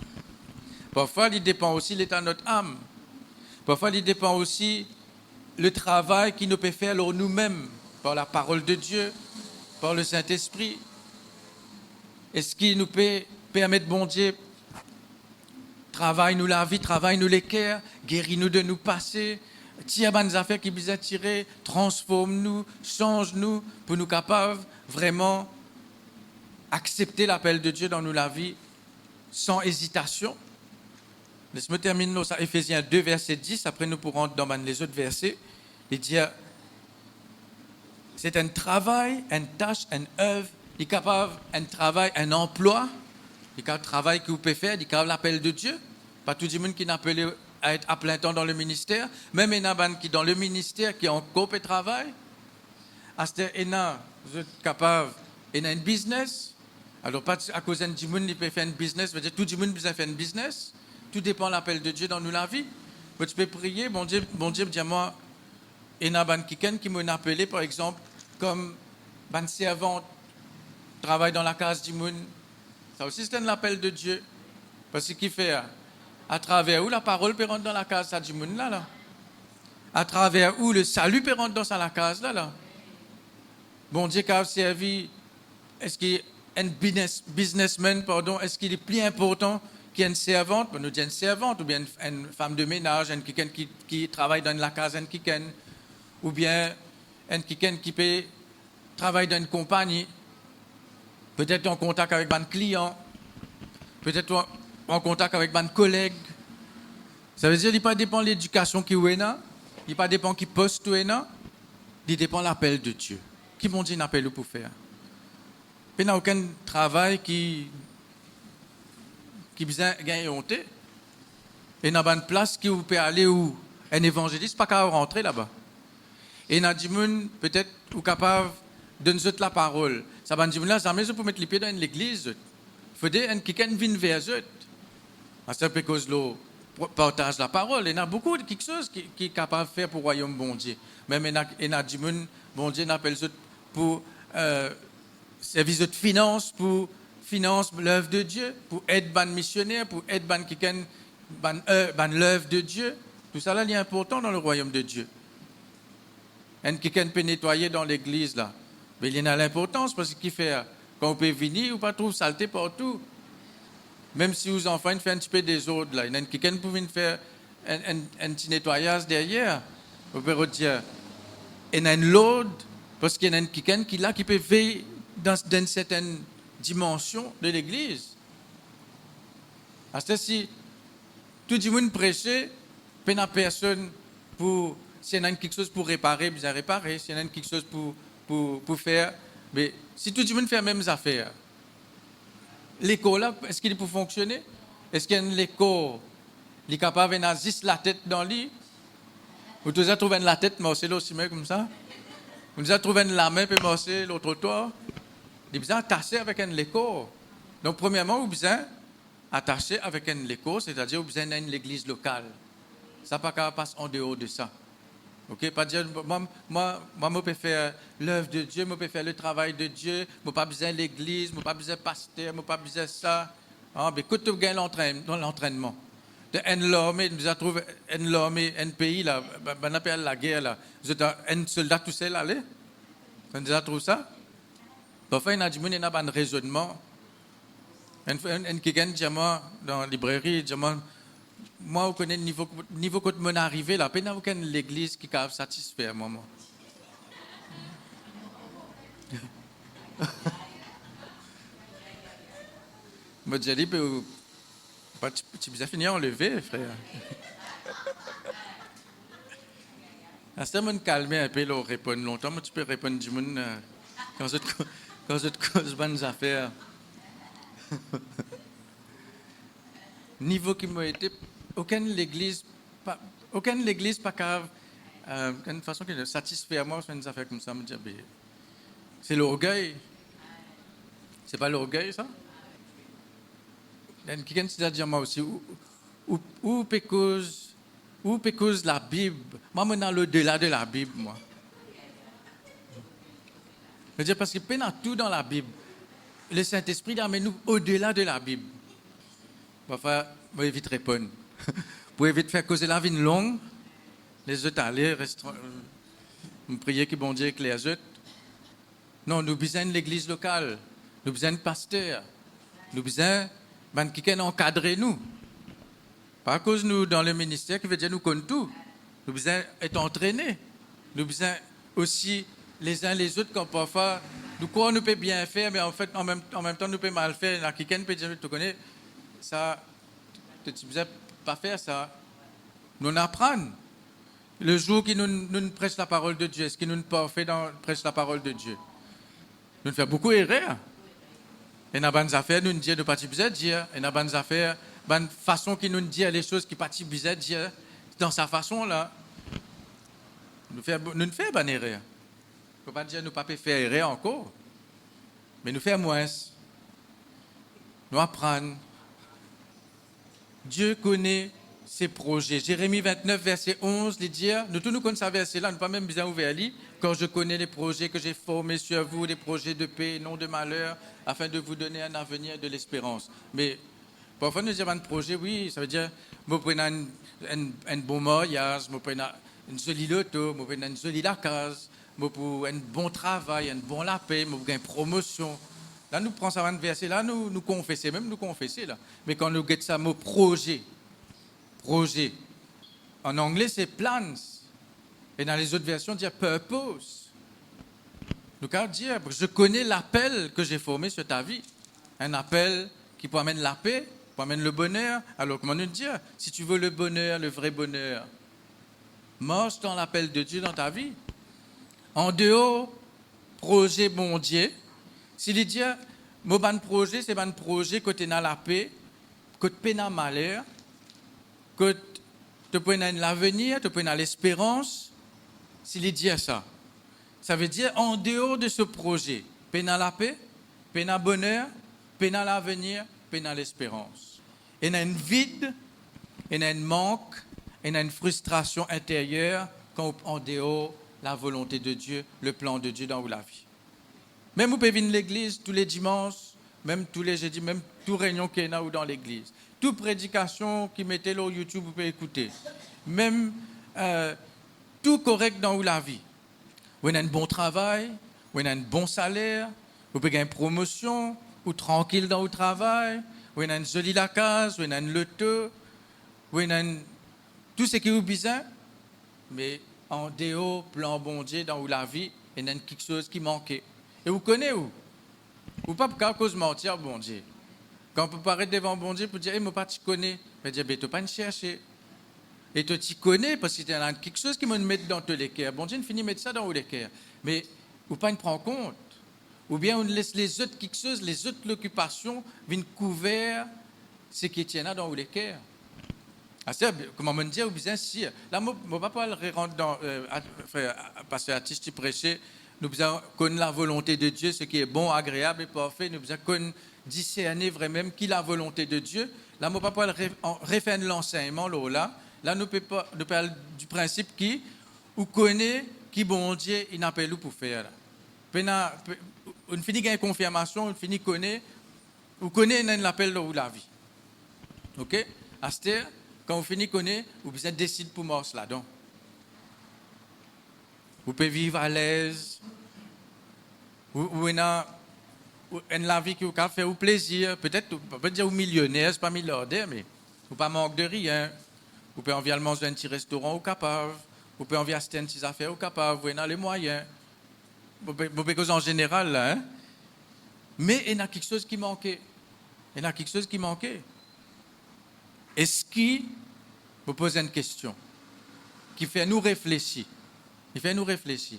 Parfois, il dépend aussi de l'état de notre âme. Parfois, il dépend aussi le travail qu'il nous peut faire nous-mêmes, par la parole de Dieu, par le Saint-Esprit. Est-ce qu'il nous peut permettre, bon Dieu, travaille-nous la vie, travaille-nous les cœurs, guéris-nous de nous passer, tire des affaires qui nous attirent, transforme-nous, change-nous, pour nous capables vraiment accepter l'appel de Dieu dans nous la vie sans hésitation. Laisse-moi terminer ça, Éphésiens 2, verset 10, après nous pourrons dans les autres versets, et dire, c'est un travail, une tâche, une œuvre, il est capable, un travail, un emploi, il est capable de travail que vous pouvez faire, il est capable l'appel de Dieu. Pas tout le monde qui est appelé à être à plein temps dans le ministère, même il y en a qui dans le ministère qui ont encore de travail. Il y a capable, il y a un business. Alors pas à cause d'un monde qui peut faire un business, veut dire tout le monde peut faire un business. Tout dépend de l'appel de Dieu dans nous la vie. Mais tu peux prier, bon Dieu, dis-moi, il y en a qui m'ont appelé, par exemple, comme une servante, travaille dans la case du monde. Ça aussi, c'est un appel de Dieu. Parce qu'il fait, à travers où la parole peut rentrer dans la case du monde, là. À travers où le salut peut rentrer dans la case, là. Bon Dieu qui a servi, est-ce qu'il est un businessman, est-ce qu'il est plus important qu'une servante, nous disons une servante, ou bien une femme de ménage, quelqu'un qui travaille dans la case, ou bien quelqu'un qui peut travailler dans une compagnie, peut-être en contact avec un client, peut-être en contact avec un collègue. Ça veut dire qu'il ne dépend pas de l'éducation qui est là, il ne dépend pas qui poste qui est là, il dépend de l'appel de Dieu. Qui m'ont dit un appel pour faire? Il n'y a aucun travail qui besoin de gagner honte. Et il y a une place qui vous peut aller où un évangéliste pas capable de rentrer là-bas. Et il y a des gens peut-être capable de nous donner la parole. Ça va dire là, jamais je peux mettre les pieds dans l'église. Il faut dire quelqu'un vienne vers eux. C'est parce que le partage la parole. Il y a beaucoup de quelque chose qui est capable de faire pour le royaume bon Dieu. Même il y a des gens, bon Dieu n'appelle eux pour service de finance, pour finance l'œuvre de Dieu, pour aider ban missionnaire, pour aider ban quelqu'un ban l'œuvre de Dieu. Tout ça là, il est important dans le royaume de Dieu. Et quelqu'un peut nettoyer dans l'église là, mais il y a l'importance parce qu'il fait quand on peut venir, on pas trouve saleté partout. Même si vous enfants font un petit peu des autres là, il y a quelqu'un peut venir faire un petit nettoyage derrière. On peut dire, il y a une load parce qu'il y a quelqu'un qui peut veiller dans une certaine dimension de l'église. Parce que si tout le monde prêchait, il n'y a personne pour, s'il y a quelque chose pour réparer, bien réparer. S'il y a quelque chose pour faire, mais si tout le monde fait les mêmes affaires, l'écho là, est-ce qu'il peut fonctionner? Est-ce qu'il y a un écho qui est capable de juste la tête dans le lit? Vous avez trouvé la tête morcée là aussi, comme ça? Vous avez trouvé la main pour morcer l'autre toit? Il besoin attaché avec un écho. Donc, premièrement, vous besoin attaché avec un écho, c'est-à-dire vous besoin d'une église locale. Ça ne peut pas passer en dehors de ça. Ok, pas dire moi, je peux faire l'œuvre de Dieu, je peux faire le travail de Dieu, je n'ai pas besoin de l'église, je n'ai pas besoin de pasteur, je n'ai pas besoin de ça. Ah, mais quand tu gagnes l'entraînement, nous avons trouvé un pays là, on appelle la guerre là, un soldat tout seul allez, vous avez trouvé ça? Parfois, il y a des gens qui ont un raisonnement. Quelqu'un dit moi dans la librairie, dit moi, vous connaissez le niveau quand je suis arrivé là, il n'y a aucune église qui est satisfaite moi. Je dis, Tu peux finir enlevé, frère. À ce moment, calmer un peu, là, répondre longtemps, mais tu peux répondre du monde quand je te cause bonnes affaires. Niveau qui m'a été, aucune l'église pas capable, une façon qui satisfait moi sur une affaire comme ça, me dire, c'est l'orgueil. C'est pas l'orgueil, ça? Quelqu'un s'est dit à moi aussi, où pécose la Bible? Moi, je suis dans l'au-delà de la Bible, moi. Je veux dire, parce que peine à tout dans la Bible. Le Saint-Esprit amène nous au-delà de la Bible. Parfois, je vais vite répondre. Pour éviter de faire causer la vie longue, les autres aller, me prier que bon Dieu éclaire les autres. Non, nous besoin de l'église locale. Nous besoin de pasteurs. Nous besoin de quelqu'un encadrer nous. Pas à cause nous dans le ministère qui veut dire nous connaissons tout. Nous besoin être entraînés. Nous besoin aussi les uns les autres quand parfois nous croyons nous peut bien faire, mais en fait en même temps nous peut mal faire. Il y a quelqu'un peut dire tu connais ça, tu ne besoin pas faire ça. Nous apprenons. Le jour que nous prêchons la parole de Dieu, est-ce que nous ne pas fait dans prêcher la parole de Dieu? Nous faisons beaucoup d'erreurs. Et dans les affaires, nous disons de pas besoin de dire. Et dans les affaires, bonne façon qu'il nous dit les choses qui pas besoin de dire dans sa façon là. Nous ne faisons pas d'erreur. Il ne faut pas dire nous ne pas faire erreur encore. Mais nous faisons moins. Nous apprenons. Dieu connaît ses projets. Jérémie 29, verset 11, il dit, nous tous nous connaissons ce verset-là, nous pas même besoin ouvert lire. Quand je connais les projets que j'ai formés sur vous, des projets de paix, non de malheur, afin de vous donner un avenir et de l'espérance. Mais parfois nous disons un projet, oui, ça veut dire, je prends un bon mariage, je prends une jolie loto, je prends une jolie la case, je prends un bon travail, un bon la paix, je prends une promotion. Là, nous prenons ça, un verset, là, nous confessons, même nous confessons, là. Mais quand nous guettons ça, mot projet. En anglais, c'est plans. Et dans les autres versions, dire purpose. Nous pouvons dire, je connais l'appel que j'ai formé sur ta vie. Un appel qui peut amener la paix, peut amener le bonheur. Alors, comment nous dire, si tu veux le bonheur, le vrai bonheur, marche dans l'appel de Dieu dans ta vie. En dehors, projet bon Dieu. S'il dit, mon projet, c'est un projet côté dans la paix, côté dans le malheur, côté dans l'avenir, côté dans l'espérance. S'il dit ça, ça veut dire en dehors de ce projet, paix dans la paix, paix dans le bonheur, paix dans l'avenir, paix dans l'espérance. Il y a un vide, il y a un manque, il y a une frustration intérieure quand en dehors la volonté de Dieu, le plan de Dieu dans la vie. Même vous pouvez venir à l'église tous les dimanches, même tous les jeudis, même toute réunion qu'il y a ou dans l'église. Toute prédication qui mettez là au YouTube, vous pouvez écouter. Même tout correct dans la vie. Vous avez un bon travail, vous avez un bon salaire, vous pouvez gagner une promotion, ou tranquille dans le travail, vous avez une jolie la case, vous avez un loto, vous avez tout ce qui vous besoin, mais en dehors, plan bon Dieu dans la vie, il y a quelque chose qui manquait. Et vous connaissez où? Ou pas à cause de mentir, bon Dieu. Quand on peut paraître devant bon Dieu pour dire, moi pas tu connais, je dire, tu pas chercher. Et toi tu connais parce que tu as quelque chose qui me met dans tous les cœurs. Bon Dieu, ne finit de mettre ça dans les cœurs. Mais ou pas ne prend compte. Ou bien on laisse les autres quelque chose, les autres occupations viennent couvrir ce qui tient dans les cœurs. Comment me dire, ou bien si. Là, mon papa rentre dans, parce que l'artiste tu prêchais, nous devons connaître la volonté de Dieu, ce qui est bon, agréable et parfait. Nous devons connaître, discerner vraiment qui est la volonté de Dieu. Là, mon papa refait l'enseignement, là, nous parlons du principe qui, ou connaît qui bon Dieu, il n'appelle nous pour faire. On finit avec une confirmation, on finit connaître, ou connaît l'appel de la vie. OK? Astère, quand vous finissez connaître, vous êtes décidé pour marcher là-dedans. Vous pouvez vivre à l'aise. Vous avez la vie qui vous fait au plaisir. Peut-être, on peut dire, vous millionnaire, pas milliardaire, mais vous pas manque de rien. Vous pouvez envie de manger un petit restaurant au capable. Vous pouvez envie d'acheter une petite affaire au capable. Vous avez les moyens. Vous pouvez causer en général, là. Hein? Mais il y a quelque chose qui manquait. Est-ce qui vous pose une question qui fait nous réfléchir? Il fait nous réfléchir.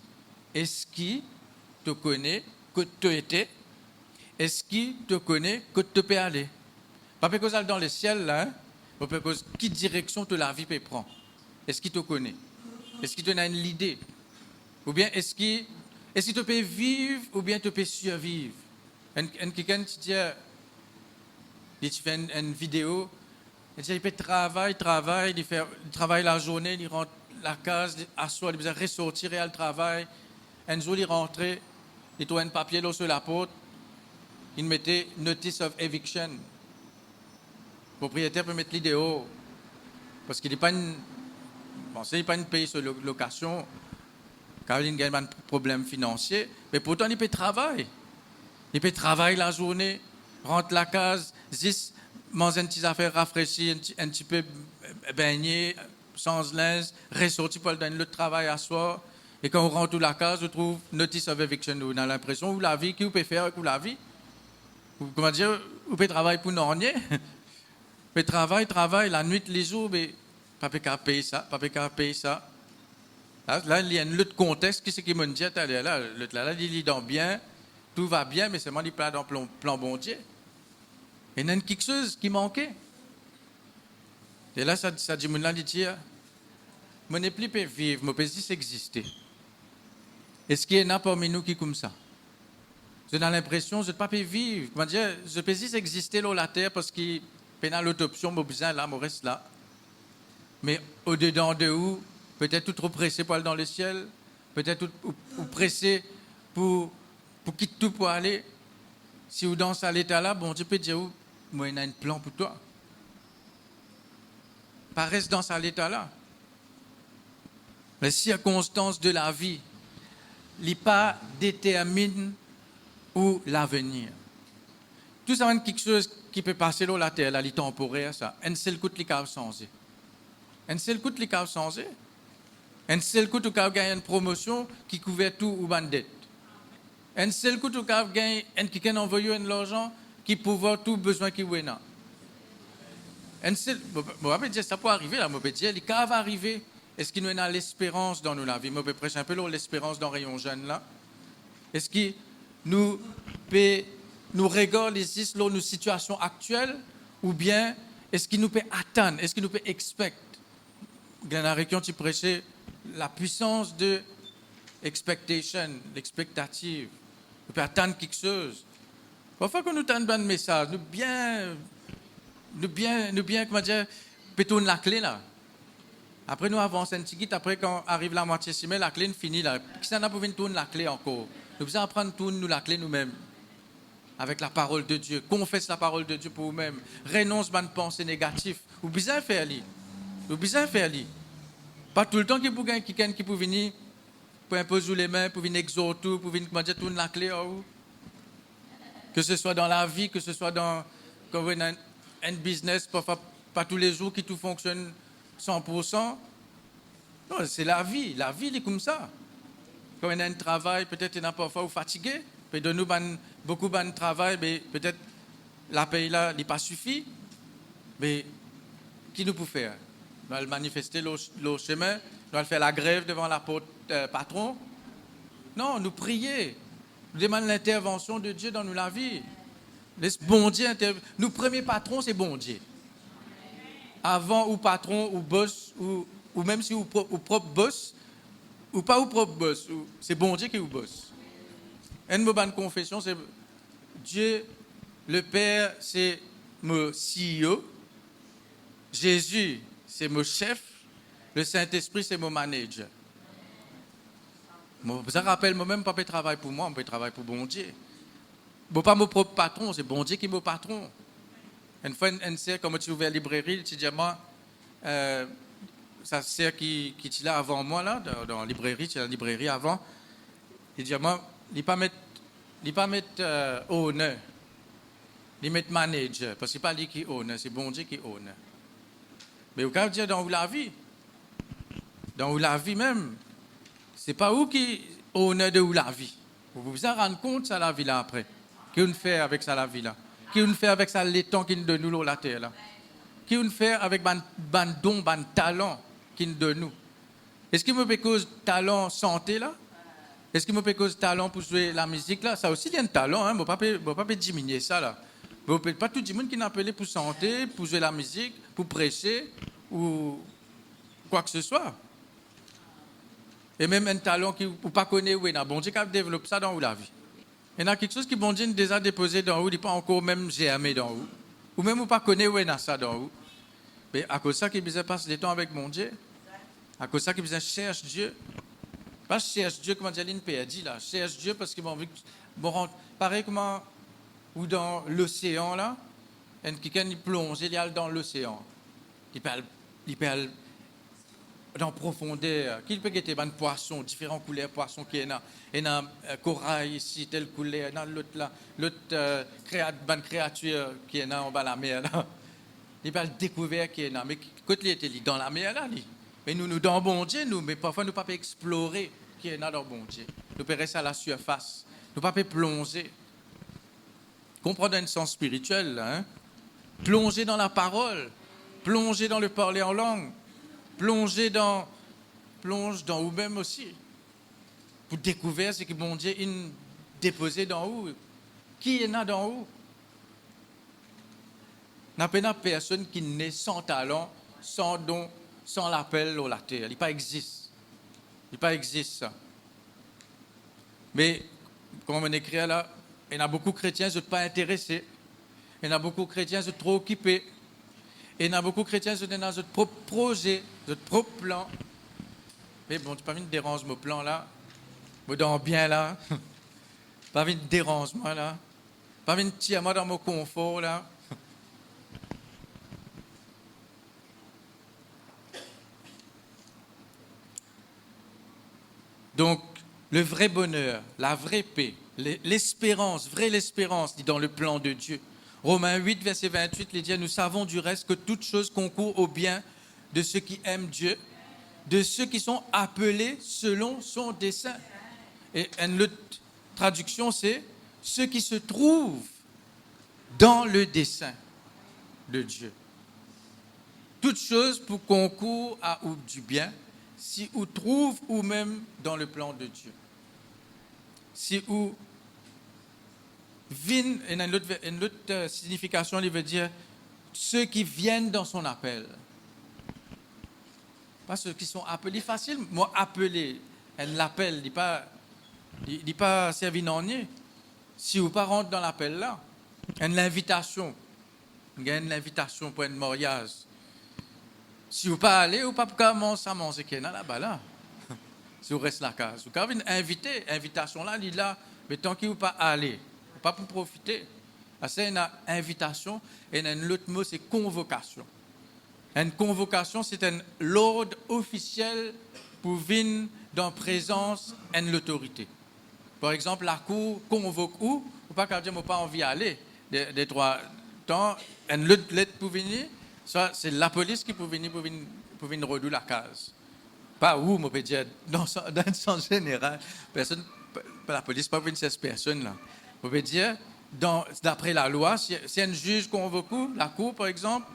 Est-ce qui te connaît que tu étais? Est-ce qui te connaît que tu peux aller? Pas parce que dans le ciel, là, hein, parce que qui direction de la vie peut prendre? Est-ce qu'il te connaît? Est-ce qu'il te donne une idée? Ou bien est-ce qu'il te peut vivre ou bien te peut survivre? Quelqu'un qui dit, il fait une vidéo, il peut travailler, il travaille la journée, il rentre la case, à soi, il besoin ressortir et le travail. Un jour, il rentrait, il trouve un papier là sur la porte, il mettait Notice of Eviction. Le propriétaire peut mettre l'idée parce qu'il n'est pas une. Bon, c'est pas une pays sur location, car il a un problème financier, mais pourtant il peut travailler. Il peut travailler la journée, rentre la case, mange une petite affaire rafraîchie, un petit peu baigné, change linge, ressorti pour donner le travail à soi. Et quand on rentre la case, on trouve Notice of Eviction. On a l'impression où la vie, qui vous peut faire avec la vie. Comment dire, vous pouvez travailler pour non rien. Vous pouvez travailler la nuit, les jours, mais pas qu'à payer ça, pas qu'à payer ça. Là, il y a un autre contexte qui me dit, là, il est dans bien, tout va bien, mais seulement il est dans le plan bon Dieu. Il y a quelque chose qui manquait. Et là, ça dit, mon là, il dit, je ne peux plus vivre, je peux juste exister. Est-ce qu'il y en a parmi nous qui comme ça? J'ai l'impression que je ne peux pas vivre. Je peux juste exister sur la terre parce qu'il y a l'autre option, je besoin là, je reste là. Mais au-dedans de où, peut-être tout trop pressé pour aller dans le ciel, peut-être ou pressé pour quitter tout pour aller. Si vous dans cet état-là, bon Dieu peut dire, moi, il y a un plan pour toi. Pas reste dans cet état-là. Les circonstances de la vie, ne pas déterminent où l'avenir. Tout ça, c'est quelque chose qui peut passer dans la terre, là, les temporaire, ça. Un seul coup, les cas changé. Un seul coup, les cas changé. Un seul coup, tu as gagné une promotion qui couvre tout ou une dette. Un seul coup, tu as gagné quelqu'un envoyé l'argent qui pouvait tout besoin qui est là. Un seul, je vais dire, ça peut arriver, là, je vais dire, les cas va arriver. Est-ce qu'il nous a l'espérance dans nos vie? Je vais prêcher un peu l'espérance dans le rayon jeune là. Est-ce qu'il nous regarde les nos situations actuelles ou bien est-ce qu'il nous peut attendre? Est-ce qu'il nous peut expect? Glenn tu prêchais la puissance de expectation, l'expectative. Nous peut attendre quelque chose. Parfois quand nous attendons un message, nous bien, comment dire, pétons la clé là. Après nous avançons un petit peu, après quand arrive la moitié semaine, la clé finit là. Qui s'en a pour venir tourner la clé encore? Nous devons apprendre à tourner la clé nous-mêmes. Avec la parole de Dieu. Confesse la parole de Dieu pour vous-même. Renonce à une pensée négative. Vous besoin faire li. Vous besoin faire li. Pas tout le temps qu'il y a quelqu'un qui peut venir pour imposer les mains, pour venir exhorter, pour venir comment dire, tourner la clé. Que ce soit dans la vie, que ce soit dans quand vous avez un business, pas tous les jours qui tout fonctionne 100%. Non, c'est la vie. La vie, elle est comme ça. Quand on a un travail, peut-être on est parfois fatigué. Peut de nous beaucoup de travail, mais peut-être la paye là n'est pas suffit. Mais qui nous peut faire? Nous allons manifester le chemin, nous allons faire la grève devant la porte patron. Non, nous prier. Nous demandons l'intervention de Dieu dans la vie. Laisse bon Dieu Nous premier patron, c'est bon Dieu. Avant ou patron ou boss ou même si ou propre boss ou pas ou propre boss, c'est bon Dieu qui vous boss. Une bonne confession, c'est Dieu, le Père, c'est mon CEO. Jésus, c'est mon chef. Le Saint-Esprit, c'est mon manager. Ça rappelle moi-même, pas travailler pour moi, on peut travailler pour bon Dieu. Bon, pas mon propre patron, c'est bon Dieu qui est mon patron. Une fois, une sœur, quand tu ouvres la librairie, elle dit moi, sa sœur qui est là avant moi, là, dans la librairie, tu as la librairie avant, il dit moi, il ne pas mettre honneur, il met manager, parce que ce n'est pas lui qui honneur, c'est bon Dieu qui honneur. Mais vous pouvez dire dans la vie même, ce n'est pas où qui honneur de la vie. Vous vous en rendez compte, ça la vie là après. Qu'est-ce qu'on fait avec ça la vie là? Qu'est-ce qu'on fait avec ça les temps qui nous donne nous la terre là? qui on fait avec ban don, ban talent qu'il donne nous. Est-ce qu'il me peut cause talent santé là? Est-ce qu'il me peut cause talent pour jouer la musique là? Ça aussi il y a un talent, hein, pas diminuer ça là. Vous pouvez pas tout le monde qui n'a appelé pour chanter, pour jouer la musique, pour prêcher ou quoi que ce soit. Et même un talent qui vous pas connaît où il y a bon Dieu qui a développé ça dans la vie. Il y a quelque chose qui bon Dieu déjà déposé dans vous, il n'est pas encore même germé dans vous. Ou même vous pas connaît où il y a ça dans vous. Mais à cause de ça qu'il besoin passer du temps avec mon Dieu. À cause de ça qu'il besoin cherche Dieu. Pas cherche Dieu comme Angeline perdit là. Cherche Dieu parce qu'il m'a envie bon pareil comment ou dans l'océan là, quelqu'un il plonge, il est dans l'océan. Il peut dans profondeur, qu'il peut guetter ban poisson, différents couleurs poissons qui est là. Et dans corail ici telle couleur, dans l'autre là, l'autre créature qui est là en bas la mer là. Il peut découvrir qui est là, mais quand il était dans la mer là, mais nous dans bon Dieu nous, mais parfois nous pas explorer qui est là dans bon Dieu. Nous peut rester à la surface, nous pas plonger. Comprendre un sens spirituel, hein? Plonger dans la parole, plonger dans le parler en langue. Plonge dans vous-même aussi. Pour découvrir ce que bon Dieu a déposé dans vous. Qui est là dans vous? N'a pas personne qui naît sans talent, sans don, sans l'appel au la terre. Il n'y pas existe. Il pas existe ça. Mais, comme on écrit là, il y a beaucoup de chrétiens qui ne sont pas intéressés. Il y a beaucoup de chrétiens qui sont trop occupés. Et il y a beaucoup de chrétiens qui sont dans notre propre projet, notre propre plan. Mais bon, tu n'as pas envie de déranger mon plan là. Je dors bien là. Pas envie de déranger moi là. Pas envie de tirer moi dans mon confort là. Donc, le vrai bonheur, la vraie paix, l'espérance, vraie l'espérance, dit dans le plan de Dieu. Romains 8, verset 28, il dit, nous savons du reste que toute chose concourt au bien de ceux qui aiment Dieu, de ceux qui sont appelés selon son dessein. Et une autre traduction, c'est ceux qui se trouvent dans le dessein de Dieu. Toute chose pour concours à ou du bien, si ou trouve ou même dans le plan de Dieu. Si ou viennent, et une autre signification, il veut dire ceux qui viennent dans son appel. Pas ceux qui sont appelés, facile, moi appeler, elle l'appelle, il n'est pas servi non ni. Si vous pas rentre dans l'appel là, une invitation, il y a une invitation pour un mariage. Si vous pas aller, ou pas commencer à manger qu'il y a là-bas là. Si vous restez la case, vous pouvez inviter, invitation là, il est là, mais tant qu'il ne pas aller. Pas pour profiter. C'est une invitation et un autre mot, c'est convocation. Une convocation, c'est un l'ordre officiel pour venir dans présence et l'autorité. Par exemple, la cour convoque ou pas qu'à dire, moi pas envie d'aller. Des trois temps, une autre lettre pour venir, soit c'est la police qui peut venir redouer la case. Pas où, moi, peut dire, dans le sens général, personne, la police pas venir ces personnes-là. Vous pouvez dire, d'après la loi, si un juge convoque la cour, par exemple,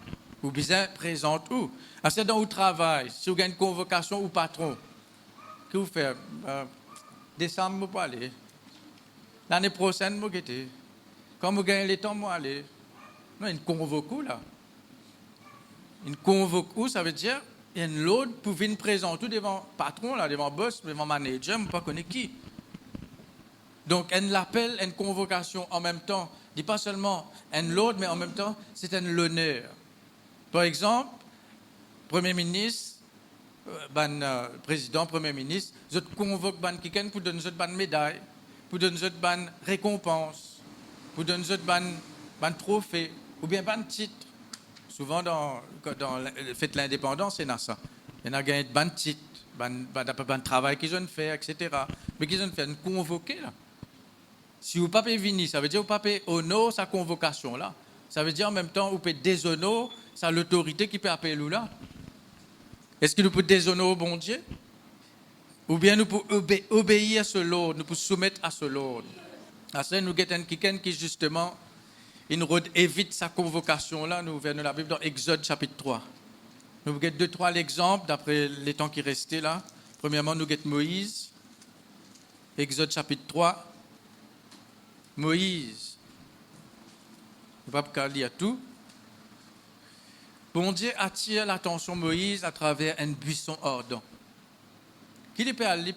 vous bien présente où? C'est dans le travail, si vous avez une convocation au patron, que vous faites? Décembre, vous pas aller. L'année prochaine, vous guettez. Quand vous gagnez le temps, vous aller. Non, une convoque là. Une convoque ça veut dire, il y a une l'autre pour venir présenter devant le patron, là, devant le boss, devant le manager, je ne sais pas connaître qui. Donc, elle l'appelle, une convocation en même temps. Dit pas seulement un l'autre, mais en même temps, c'est un l'honneur. Par exemple, Premier ministre, président, Premier ministre, je convoque quelqu'un pour donner une médaille, pour donner une récompense, pour donner un trophée, ou bien un titre. Souvent, dans le fait de l'indépendance, c'est ça. Il y a gagné un titre, un travail qu'ils ont fait, etc. Mais qu'ils ont fait une convoquée, là. Si vous ne pouvez pas venir, ça veut dire que vous ne pouvez pas honorer sa convocation là. Ça veut dire en même temps que vous pouvez déshonorer sa l'autorité qui peut appeler nous là. Est-ce que nous pouvons déshonorer bon Dieu? Ou bien nous pouvons obéir à ce l'ordre, nous pouvons soumettre à ce l'ordre. À ça, nous avons quelqu'un qui justement il évite sa convocation-là. Nous venons de la Bible dans Exode chapitre 3. Nous avons 2-3 exemples d'après les temps qui restaient là. Premièrement, nous avons Moïse. Exode chapitre 3. Moïse. Je ne vais pas lire tout. Bon Dieu attire l'attention de Moïse à travers un buisson ardent. Qui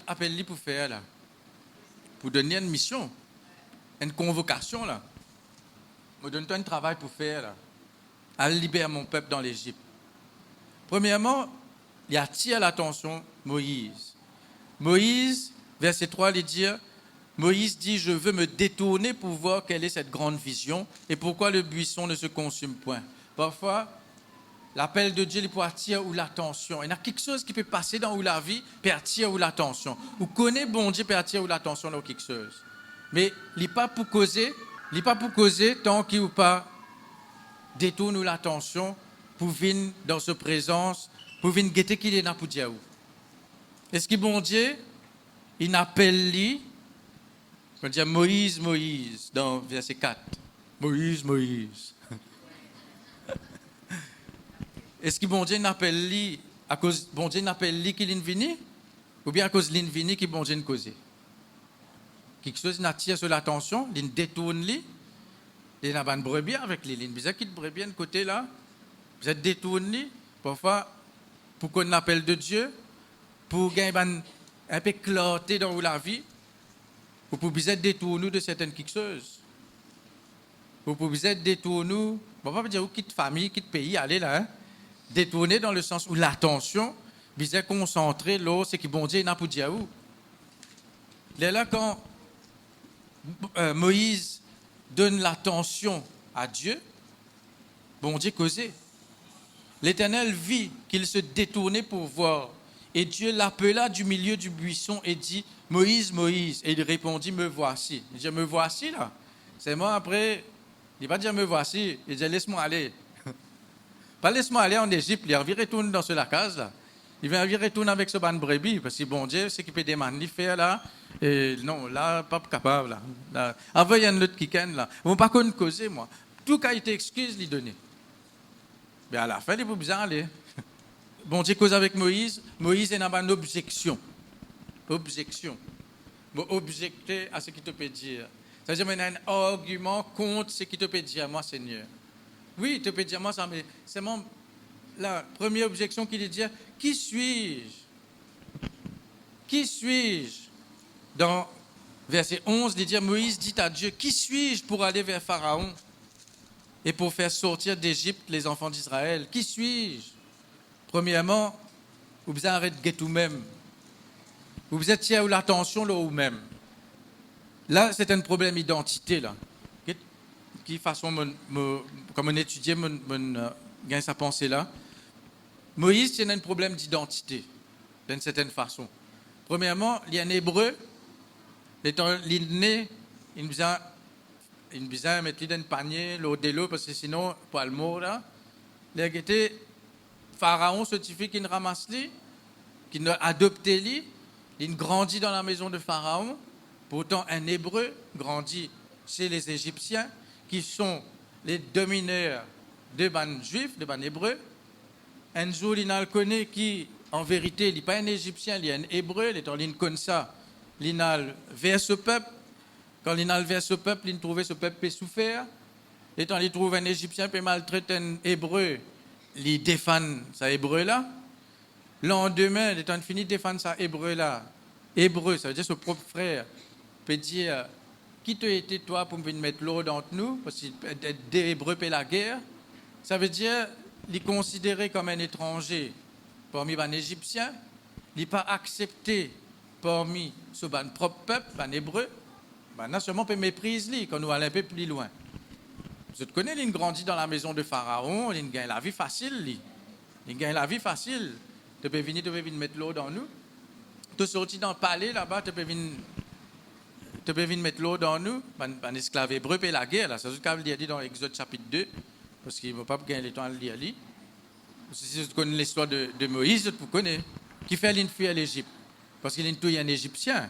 appelle pour faire là? Pour donner une mission, une convocation là. Me donne-toi un travail pour faire là. Elle libère mon peuple dans l'Égypte. Premièrement, il attire l'attention de Moïse. Moïse, verset 3, il dit, Moïse dit, je veux me détourner pour voir quelle est cette grande vision et pourquoi le buisson ne se consume point. Parfois, l'appel de Dieu, il peut attirer ou l'attention. Il y a quelque chose qui peut passer dans la vie, peut attirer ou l'attention. Ou connaît bon Dieu, peut attirer ou l'attention dans quelque chose. Mais il n'est pas pour causer tant qu'il ou pas détourne ou l'attention pour venir dans sa présence, pour venir guetter qu'il est là pour dire où. Est-ce que bon Dieu, il appelle lui, on dit Moïse, Moïse, dans verset 4. Moïse, Moïse. Est-ce que bon Dieu n'appelle lui à cause bon Dieu n'appelle lui qu'il est venu ou bien à cause qu'il est venu qu'il bon Dieu ne cause? Quelque chose n'attire sur l'attention, il détourne lui, il n'a pas de brebis avec lui, il bizarre qu'il brebis de côté là, vous êtes détourné parfois pour qu'on appelle de Dieu, pour gagner un peu clarté dans la vie, ou pour vous êtes détourné de certaines quelque chose. Ou pour vous êtes détourné, on ne va pas dire où quitte famille, quitte pays, allez là, hein? Détourné dans le sens où l'attention, vous êtes concentré, là, c'est que bon Dieu n'a pas dit où. Là, quand Moïse donne l'attention à Dieu, bon Dieu causait. L'Éternel vit qu'il se détournait pour voir. Et Dieu l'appela du milieu du buisson et dit, Moïse, Moïse. Et il répondit, me voici. Il dit, me voici là. C'est moi après, il va dire, me voici. Il dit, laisse-moi aller. Pas laisse-moi aller en Égypte, il revient retourner dans la case là. Il vient retourner avec ce ban de brebis, parce que bon Dieu, c'est qu'il peut demander faire là. Et non, là, pas capable là. Avant, il y a un autre qui ken là. Ils ne vont pas causer, moi. Tout cas, il t'excuse, lui donner. Mais à la fin, il faut bien aller. Bon Dieu cause avec Moïse. Moïse n'a pas une objection. Objection. Bon, objecter à ce qu'il te peut dire. C'est-à-dire qu'il y a un argument contre ce qu'il te peut dire, moi, Seigneur. Oui, il te peut dire, moi, ça, mais c'est la première objection qu'il dit, qui suis-je? Qui suis-je? Dans verset 11, il dit, Moïse dit à Dieu, qui suis-je pour aller vers Pharaon et pour faire sortir d'Égypte les enfants d'Israël? Qui suis-je? Premièrement, vous arrêtez tout même. Vous êtes tiers ou l'attention là ou même. Là, c'est un problème d'identité là. Qui façon, comme on étudiait, gagne sa pensée là. Moïse, c'est un problème d'identité, d'une certaine façon. Premièrement, il y a un hébreu, il est né, il nous a mis dans un panier, l'eau de l'eau, parce que sinon, pas le mot là. Il a été Pharaon certifie qu'il ramasse lui, qu'il a adopté lui, il grandit dans la maison de Pharaon. Pourtant, un hébreu grandit chez les Égyptiens, qui sont les domineurs des ban juifs, des ban hébreux. Un jour, il a connu qui, en vérité, il n'est pas un Égyptien, il est un hébreu, il est en ligne comme ça. Il a vers ce peuple. Quand il a vers ce peuple, il trouvait ce peuple peut souffrir. Et quand il trouve un Égyptien peut maltraiter un hébreu, il défend ça hébreu là. Lendemain, il est fini de défendre ça hébreu là. Hébreu, ça veut dire son propre frère, peut dire qui t'a été toi pour venir mettre l'eau entre nous, parce que des hébreux paient la guerre. Ça veut dire il est considéré comme un étranger parmi les Égyptiens, il n'est pas accepté parmi ce propre peuple, les hébreux. Non seulement on peut mépriser lui quand nous allons un peu plus loin. Vous connaissez, il grandit dans la maison de Pharaon, il gagne la vie facile. Il gagne la vie facile. Tu peux venir mettre l'eau dans nous. Tu es sorti dans le palais là-bas, tu peux venir mettre l'eau dans nous. Un esclave hébreu paie la guerre. C'est ce qu'il dit dans Exode chapitre 2, parce qu'il ne va pas gagner le temps de lire. Si vous connaissez l'histoire de Moïse, vous connaissez. Qui fait une fuite à l'Égypte? Parce qu'il est un Égyptien.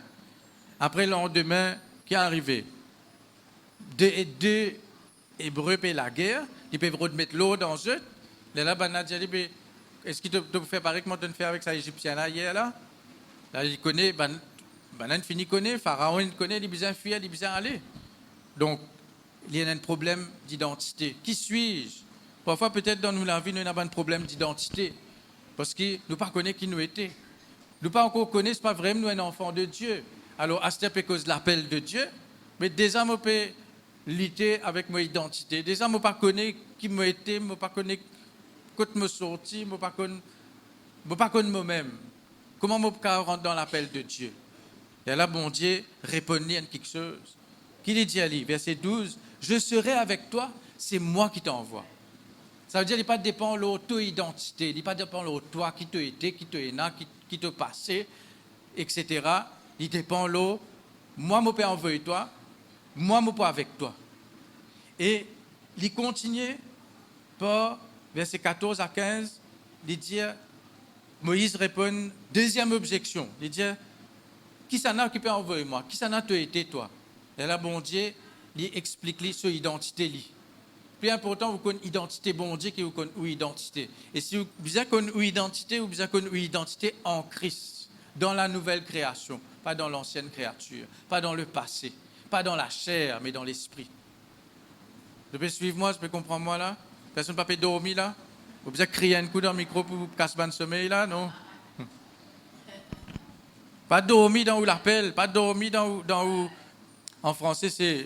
Après le lendemain, qui est arrivé? Deux hébreu et la guerre, ils peuvent remettre l'eau dans eux. Là, Banat dit, est-ce qu'il te fait pareil comment tu fais avec ça Égyptien là hier là? Là, il connaît, Banat finit connaît, Pharaon il connaît, il besoin fuir, il besoin aller. Donc, il y a un problème d'identité. Qui suis-je? Parfois, peut-être dans la vie, nous avons un problème d'identité. Parce que nous ne pas connaissons qui nous étions. Nous ne pas encore connaissons, pas vraiment, nous sommes un enfant de Dieu. Alors, à cette cause de l'appel de Dieu, mais déjà, je peux lutter avec mon identité. Déjà, je ne pas connais qui je été, je ne pas connais quand je suis sorti, je ne pas connais moi-même. Comment je peux rentrer dans l'appel de Dieu? Et là, bon Dieu répondit à quelque chose. Qu'il dit à lui, verset 12, « Je serai avec toi, c'est moi qui t'envoie. » Ça veut dire qu'il ne dépend pas de ton identité, il ne dépend pas de toi qui tu étais, qui tu es là, qui te passé, etc. Il dépend de moi, je peux envoyer toi, moi, je peux avec toi. Et il continue par verset 14 à 15, il dit, Moïse répond, deuxième objection, il dit, qui ça n'a qui peut envoyer moi? Qui ça n'a tu été toi? Et là, bon Dieu, il explique son identité. Plus important, vous connaissez l'identité bon Dieu que vous connaissez l'identité. Et si vous connaissez l'identité, vous connaissez l'identité en Christ, dans la nouvelle création, pas dans l'ancienne créature, pas dans le passé, pas dans la chair, mais dans l'esprit. Vous pouvez suivre moi, vous pouvez comprendre moi là? Personne ne peut dormir là? Vous pouvez crier un coup dans le micro pour vous casser le sommeil là, non? Pas dormir dans où l'appel, pas dormir dans où, en français, c'est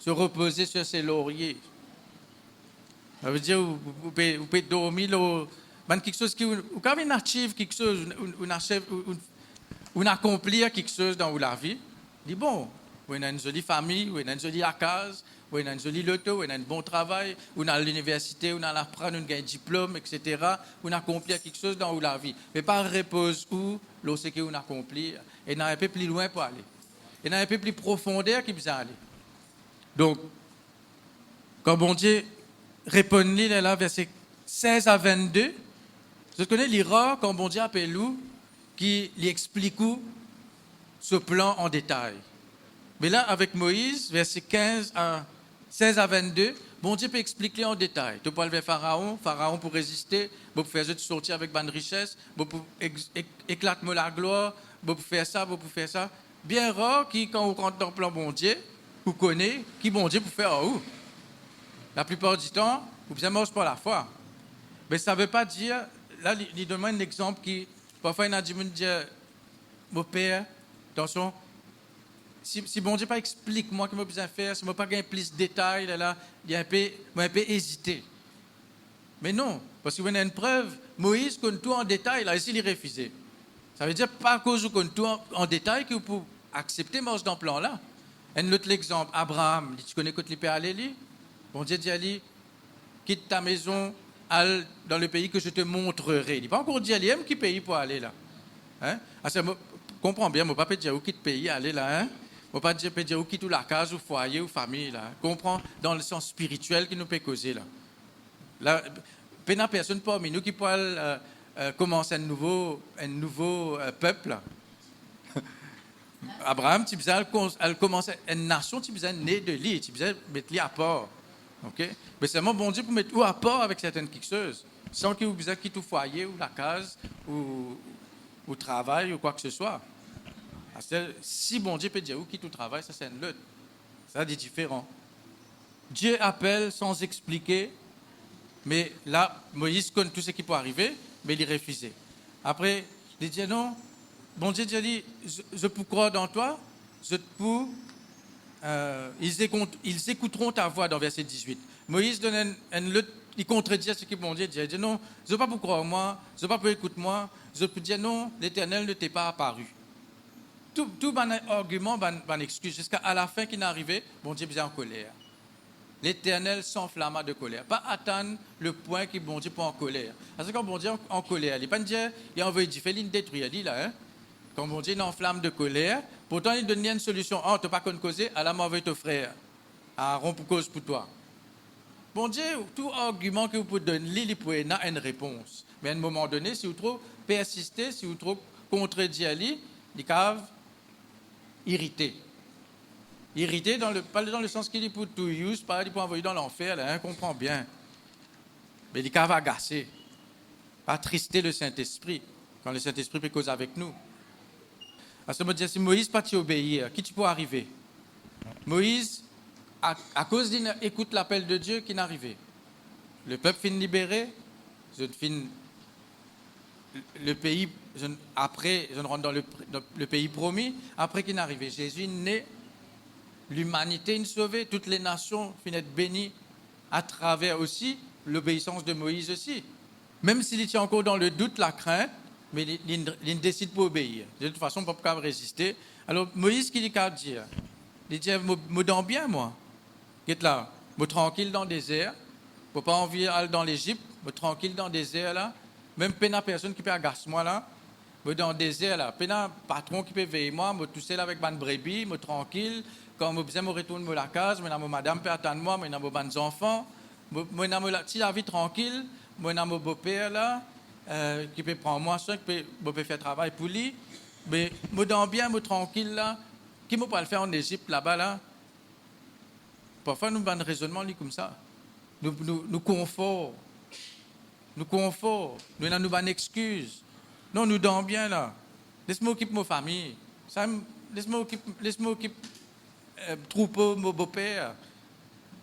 se reposer sur ses lauriers. Ça veut dire vous pouvez dormir quelque chose qui ou quand une achieve quelque chose, on accomplir quelque chose dans la vie. Dit bon, on a une jolie famille, on a une jolie case, on a une jolie loto, on a un bon travail, on a à l'université, on a l'apprendre, on a un diplôme, etc. On accomplir quelque chose dans la vie. Mais pas repose où l'on qu'on accomplit et n'a un peu plus loin pour aller. Et n'a un peu plus profondeur qui besoin aller. Donc, quand bon Dieu répond-il là, verset 16 à 22, je connais l'erreur quand bon Dieu appelle nous, qui lui explique ce plan en détail. Mais là, avec Moïse, verset 16 à 22, bon Dieu peut expliquer en détail. Tu peux aller vers Pharaon pour résister, pour faire sortir avec bonne richesse, pour éclater la gloire, pour faire ça, pour faire ça. Bien rare qui, quand on contemple bon Dieu, vous connaissez qui bon Dieu pour faire où. La plupart du temps, vous ne marchez pas la foi. Mais ça ne veut pas dire, là, il donne un exemple qui, parfois, il a dit, mon père, attention, si bon Dieu pas explique moi ce que je besoin faire, si je pas gagner plus de détails, là, il y a un peu hésité. Mais non, parce que vous avez une preuve, Moïse connaît tout en détail, là, ici, il refusé. Ça veut dire pas à cause vous connaissez tout en détail que vous pouvez accepter marche dans le plan là. Un autre exemple, Abraham, tu connais quand il peut aller lui? Bon Dieu dit à lui, quitte ta maison, allez dans le pays que je te montrerai. Il n'est pas encore dit à lui, qui pays pour aller là? Hein? Comprends bien, je ne peux pas dire où quitte pays, aller là. Hein? Je ne peux pas dire où quitte la case, ou foyer, ou famille là. Comprends dans le sens spirituel qui nous peut causer là. Là, personne parmi nous qui peut commencer un nouveau peuple. Abraham, tu elle commence une nation, tu besoin née de lui, tu besoin mettre lui à part. OK? Mais seulement bon Dieu pour mettre où à part avec certaines choses, sans qu'il vous besoin quitter le foyer ou la case ou travail ou quoi que ce soit. Si bon Dieu peut dire où quitte le travail, ça c'est une lutte. Ça c'est différent. Dieu appelle sans expliquer, mais là Moïse connaît tout ce qui peut arriver, mais il refusait. Après, il dit non. Bon Dieu dit, je peux croire dans toi, ils écouteront ta voix dans verset 18. Moïse donne il contredit ce que bon Dieu dit. Il dit non, je ne veux pas pour croire moi, je ne veux pas pour écouter moi, je peux dire non, l'Éternel ne t'est pas apparu. Tout bon argument, bon excuse, jusqu'à la fin qui n'est arrivé, bon Dieu est en colère. L'Éternel s'enflamma de colère. Pas atteindre le point que bon Dieu peut en colère. Parce que quand bon Dieu est en colère, il ne pas dire, il a envoyé du fait, il détruit, il dit là, hein. Quand bon Dieu est en flamme de colère, pourtant il donne une solution. Oh, tu n'as pas qu'une cause, alors m'envoie ton frère. Aaron pour cause pour toi. Bon Dieu, tout argument que vous pouvez donner, il peut avoir une réponse. Mais à un moment donné, si vous trop persistez, si vous trop contredire, il est irrité. Irrité, pas dans le sens qu'il est pour tout use, pas pour envoyer dans l'enfer, là, on comprend bien. Mais il va agacer, pas trister le Saint-Esprit, quand le Saint-Esprit peut causer avec nous. À ce moment-là, si Moïse pas obéir, qui tu peux arriver? Moïse, à cause d'une écoute l'appel de Dieu, qui n'est arrivé. Le peuple finit libéré, le pays, après, je rentre dans le pays promis, après qu'il n'est arrivé. Jésus naît, l'humanité est sauvée, toutes les nations finissent bénies à travers aussi l'obéissance de Moïse aussi. Même s'il était encore dans le doute, la crainte, mais il décide pour obéir. De toute façon, on ne peut pas résister. Alors, Moïse, qui dit qu'à dire? Il dit, me donne bien, moi. Qu'est là? Me tranquille dans le désert. Je ne pas envie d'aller dans l'Égypte. Me tranquille dans le désert, là. Même pas personne qui peut agacer moi, là. Me dans le désert, là. Pas patron qui peut veiller moi. Me tout seul avec ma brebis, me tranquille. Quand je besoin, me retourne à la case. Je ma madame peut attendre moi. Je mes mes enfants. Si la vie tranquille, je mon beau-père, là. Qui peut prendre moi, ça, qui peut faire travail pour lui. Mais me donne bien, me tranquille, là. Qui ne peut pas le faire en Égypte, là-bas, là? Parfois, nous avons un raisonnement comme ça. Nous confort. Nous confort. Nous avons une excuse. Non, nous donnons bien, là. Laisse-moi occuper ma famille. Laisse-moi occuper troupeau, mon beau-père.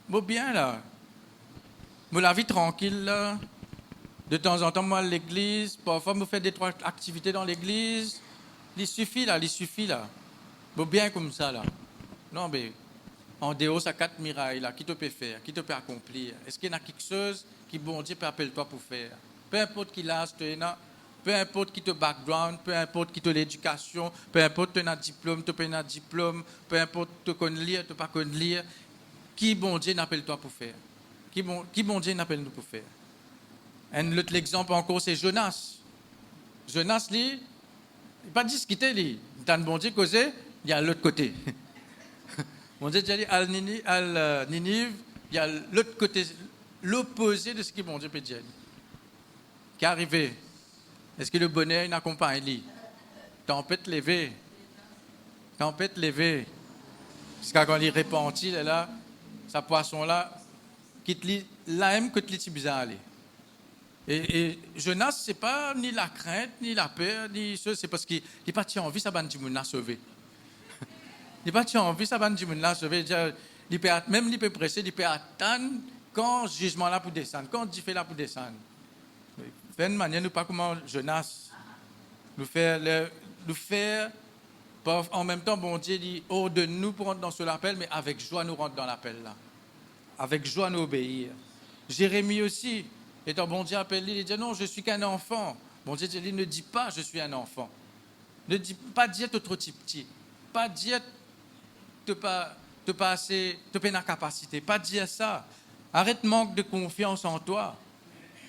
Moi, bien, là. Moi, la vie tranquille, là. De temps en temps, moi, à l'église. Parfois, je fais des trois activités dans l'église. Il suffit, là. Bon, bien comme ça, là. Non, mais en dehors, ça 4 miracles, là. Qui te peut faire? Qui te peut accomplir? Est-ce qu'il y a quelque chose qui, bon Dieu, peut appeler toi pour faire? Peu importe qui l'âge tu es, peu importe qui te background, peu importe qui te l'éducation, peu importe tu as un diplôme, tu n'as pas un diplôme, peu importe tu connais lire, tu ne pas connais lire, qui, bon Dieu, n'appelle toi pour faire? Qui, bon Dieu, n'appelle nous pour faire? Un autre exemple encore, c'est Jonas. Jonas, lui, il n'a pas discuté, lui. Tant bon Dieu causé, il y a l'autre côté. Bon Dieu dit à Ninive, il y a l'autre côté, l'opposé de ce que bon Dieu peut dire. Qui est arrivé? Est-ce que le bonheur n'accompagne lui? Tempête levée. Tempête levée. Parce que quand il repentit, là, sa poisson-là, quitte lui, là même que tu es bizarre. Et Jonas, ce n'est pas ni la crainte, ni la peur, ni ce, c'est parce qu'il n'a pas envie, ça va nous sauver. Il n'a pas envie, ça va nous sauver. Même il peut presser, il peut attendre quand le jugement là pour descendre, quand Dieu fait là pour descendre. De une manière, nous pas comment Jonas nous faire en même temps, bon Dieu dit, ordonne-nous pour rentrer dans ce appel, mais avec joie nous rentre dans l'appel là. Avec joie nous obéir. Jérémie aussi, étant bon Dieu appelle, il dit non, je suis qu'un enfant. Bon Dieu dit, ne dis pas je suis un enfant. Ne dis pas dire tu es trop petit. Pas dire tu pas assez, tu pas la capacité. Pas dire ça. Arrête manque de confiance en toi.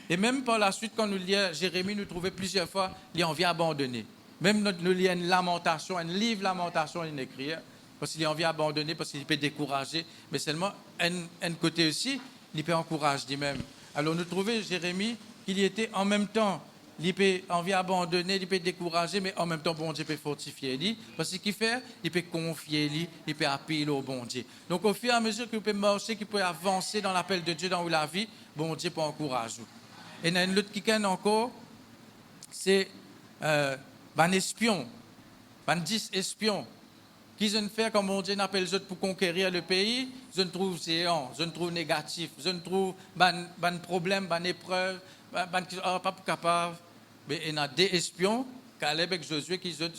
Et même par la suite, quand nous lisons Jérémie, nous trouvons plusieurs fois, il a envie d'abandonner. Même nous lisons une lamentation, un livre lamentation, il écrit, parce qu'il a envie d'abandonner, parce qu'il peut décourager. Mais seulement, un côté aussi, il peut encourager lui-même. Alors nous trouvons Jérémie qu'il y était en même temps, il peut envie d'abandonner, il peut décourager, mais en même temps, bon Dieu peut fortifier lui. Parce qu'il fait, il peut confier lui, il peut appeler au bon Dieu. Donc au fur et à mesure qu'il peut marcher, qu'il peut avancer dans l'appel de Dieu dans la vie, bon Dieu peut encourager. Et il y a une autre qui est encore, c'est un espion, 10 espions. Qui je ne fais comme mon Dieu n'appelle les autres pour conquérir le pays, je ne trouve séant, je ne trouve négatif, je ne trouve ban problème, ban épreuve, pas capable. Mais il y a des espions, Caleb et Josué, qui ont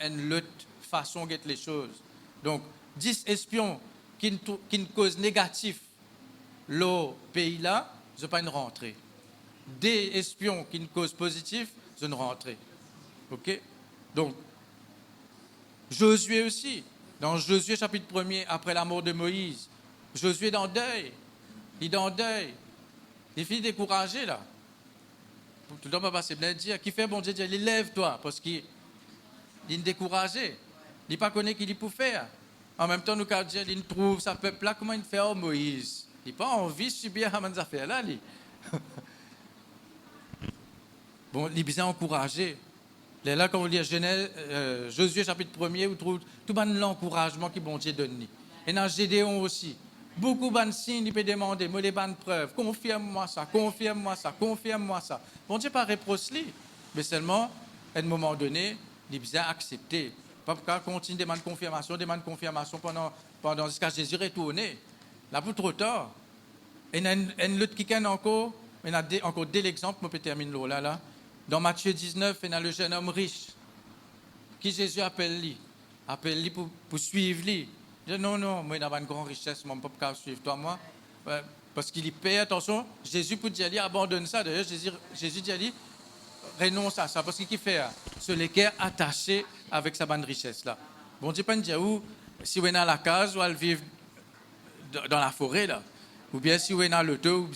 une autre façon de les choses. Donc, 10 espions qui ne causent négatif le pays là, je n'ai pas une rentrée. Des espions qui ne causent positif, je ne rentrée. OK? Donc, Josué aussi. Dans Josué chapitre 1er, après la mort de Moïse, Josué est dans deuil. Il est dans deuil. Il finit découragé là. Tout le monde va passer bien dire, qui fait bon Dieu, il lève-toi, parce qu'il est découragé. Il n'a pas connu qu'il peut faire. En même temps, nous quand Dieu il trouve sa peuple là, comment il fait oh, Moïse? Il n'a pas envie de subir ces affaires là. Bon, il est bien encouragé. Là, quand on lit Josué chapitre 1er, vous trouvez tout l'encouragement que bon Dieu donne. Et dans Gédéon aussi. Beaucoup de signes, il peut demander, moi les bonnes preuves, confirme-moi ça, confirme-moi ça, confirme-moi ça. Bon Dieu pas reproche lui, mais seulement, à un moment donné, il bien accepter. Pas pour continuer demande confirmation pendant jusqu'à Jésus retourné. Là, pour trop tard. Et il y a un autre qui est encore, il y a encore deux exemples, je peux terminer là. Dans Matthieu 19, il y a le jeune homme riche, qui Jésus appelle lui pour suivre lui. Il dit non, moi, il a une grande richesse, je ne peux pas suivre toi, moi. Parce qu'il y paye, attention, Jésus peut dire, abandonne ça. D'ailleurs, Jésus dit, renonce à ça. Parce qu'il fait, ce lesquels attaché avec sa bonne richesse là. Bon Dieu, pas dire où, si vous êtes dans la case, ou elle vit dans la forêt là. Ou bien si vous êtes dans l'auto, vous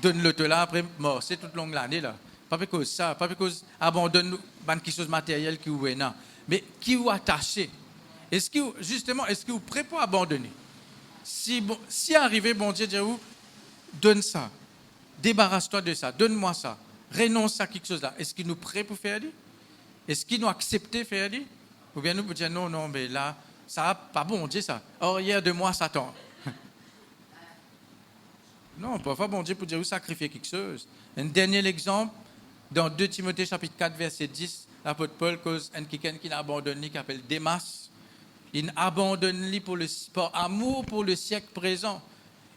donne l'auto là, après, mort, c'est toute longue l'année là. Pas parce que ça, pas parce que abandonne quelque chose matériel qui vous est là. Mais qui vous attaché. Est-ce que vous êtes prêt pour abandonner? Si arrivé, bon Dieu, dire donne ça, débarrasse-toi de ça, donne-moi ça, renonce à quelque chose là. Est-ce qu'il nous prêt pour faire lui? Est-ce qu'il nous accepte de faire lui? Ou bien nous dire non, mais là, ça n'a pas bon Dieu ça. Or, hier de moi, Satan. Non, parfois, bon Dieu, pour dire, vous sacrifier quelque chose. Un dernier exemple, dans 2 Timothée chapitre 4, verset 10, l'apôtre Paul cause un quelqu'un qui l'a abandonné, qui s'appelle Démas. Il abandonne par amour pour le siècle présent.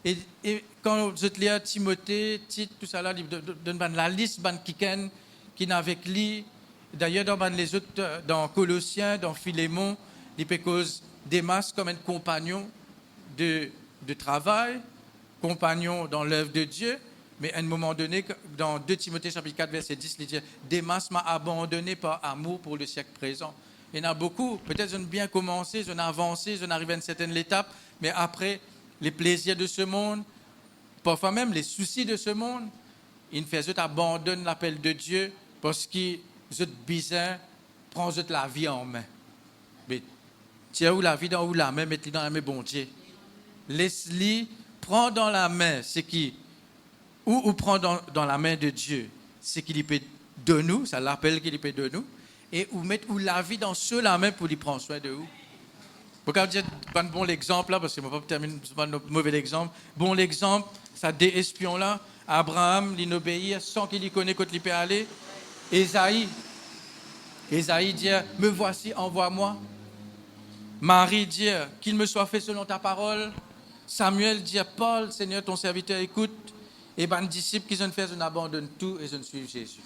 Et quand je lis Timothée, Tite, tout ça là, il donne la liste de quelqu'un qui n'a avec lui. D'ailleurs, dans les autres, dans Colossiens, dans Philémon, il peut cause Démas comme un compagnon de travail, compagnon dans l'œuvre de Dieu, mais à un moment donné, dans 2 Timothée chapitre 4, verset 10, il dit « Démas m'a abandonné par amour pour le siècle présent ». Il y en a beaucoup, peut-être je n'ai bien commencé, je n'ai avancé, je n'ai arrivé à une certaine étape, mais après, les plaisirs de ce monde, parfois même les soucis de ce monde, il fait que abandonne l'appel de Dieu parce que je bizarre, prends la vie en main. Mais tiens où la vie dans où la main, mets-le dans la main, bon Dieu. Laisse-le, prends dans la main ce qui, ou prends dans la main de Dieu ce qu'il peut de nous, ça l'appelle qu'il peut de nous, et ou mettre ou la vie dans ceux la main pour lui prendre soin de vous. Pourquoi dire pas un bon exemple là, parce que je ne vais pas terminer, c'est pas un mauvais exemple. Bon l'exemple, ça des espions là, Abraham, il obéit sans qu'il y connaisse quand il peut aller. Ésaïe dit, me voici, envoie-moi. Marie dit, qu'il me soit fait selon ta parole. Samuel dit, Paul, Seigneur, ton serviteur écoute. Et ben disciples qui ont fait, je n'abandonne tout et je ne suis Jésus.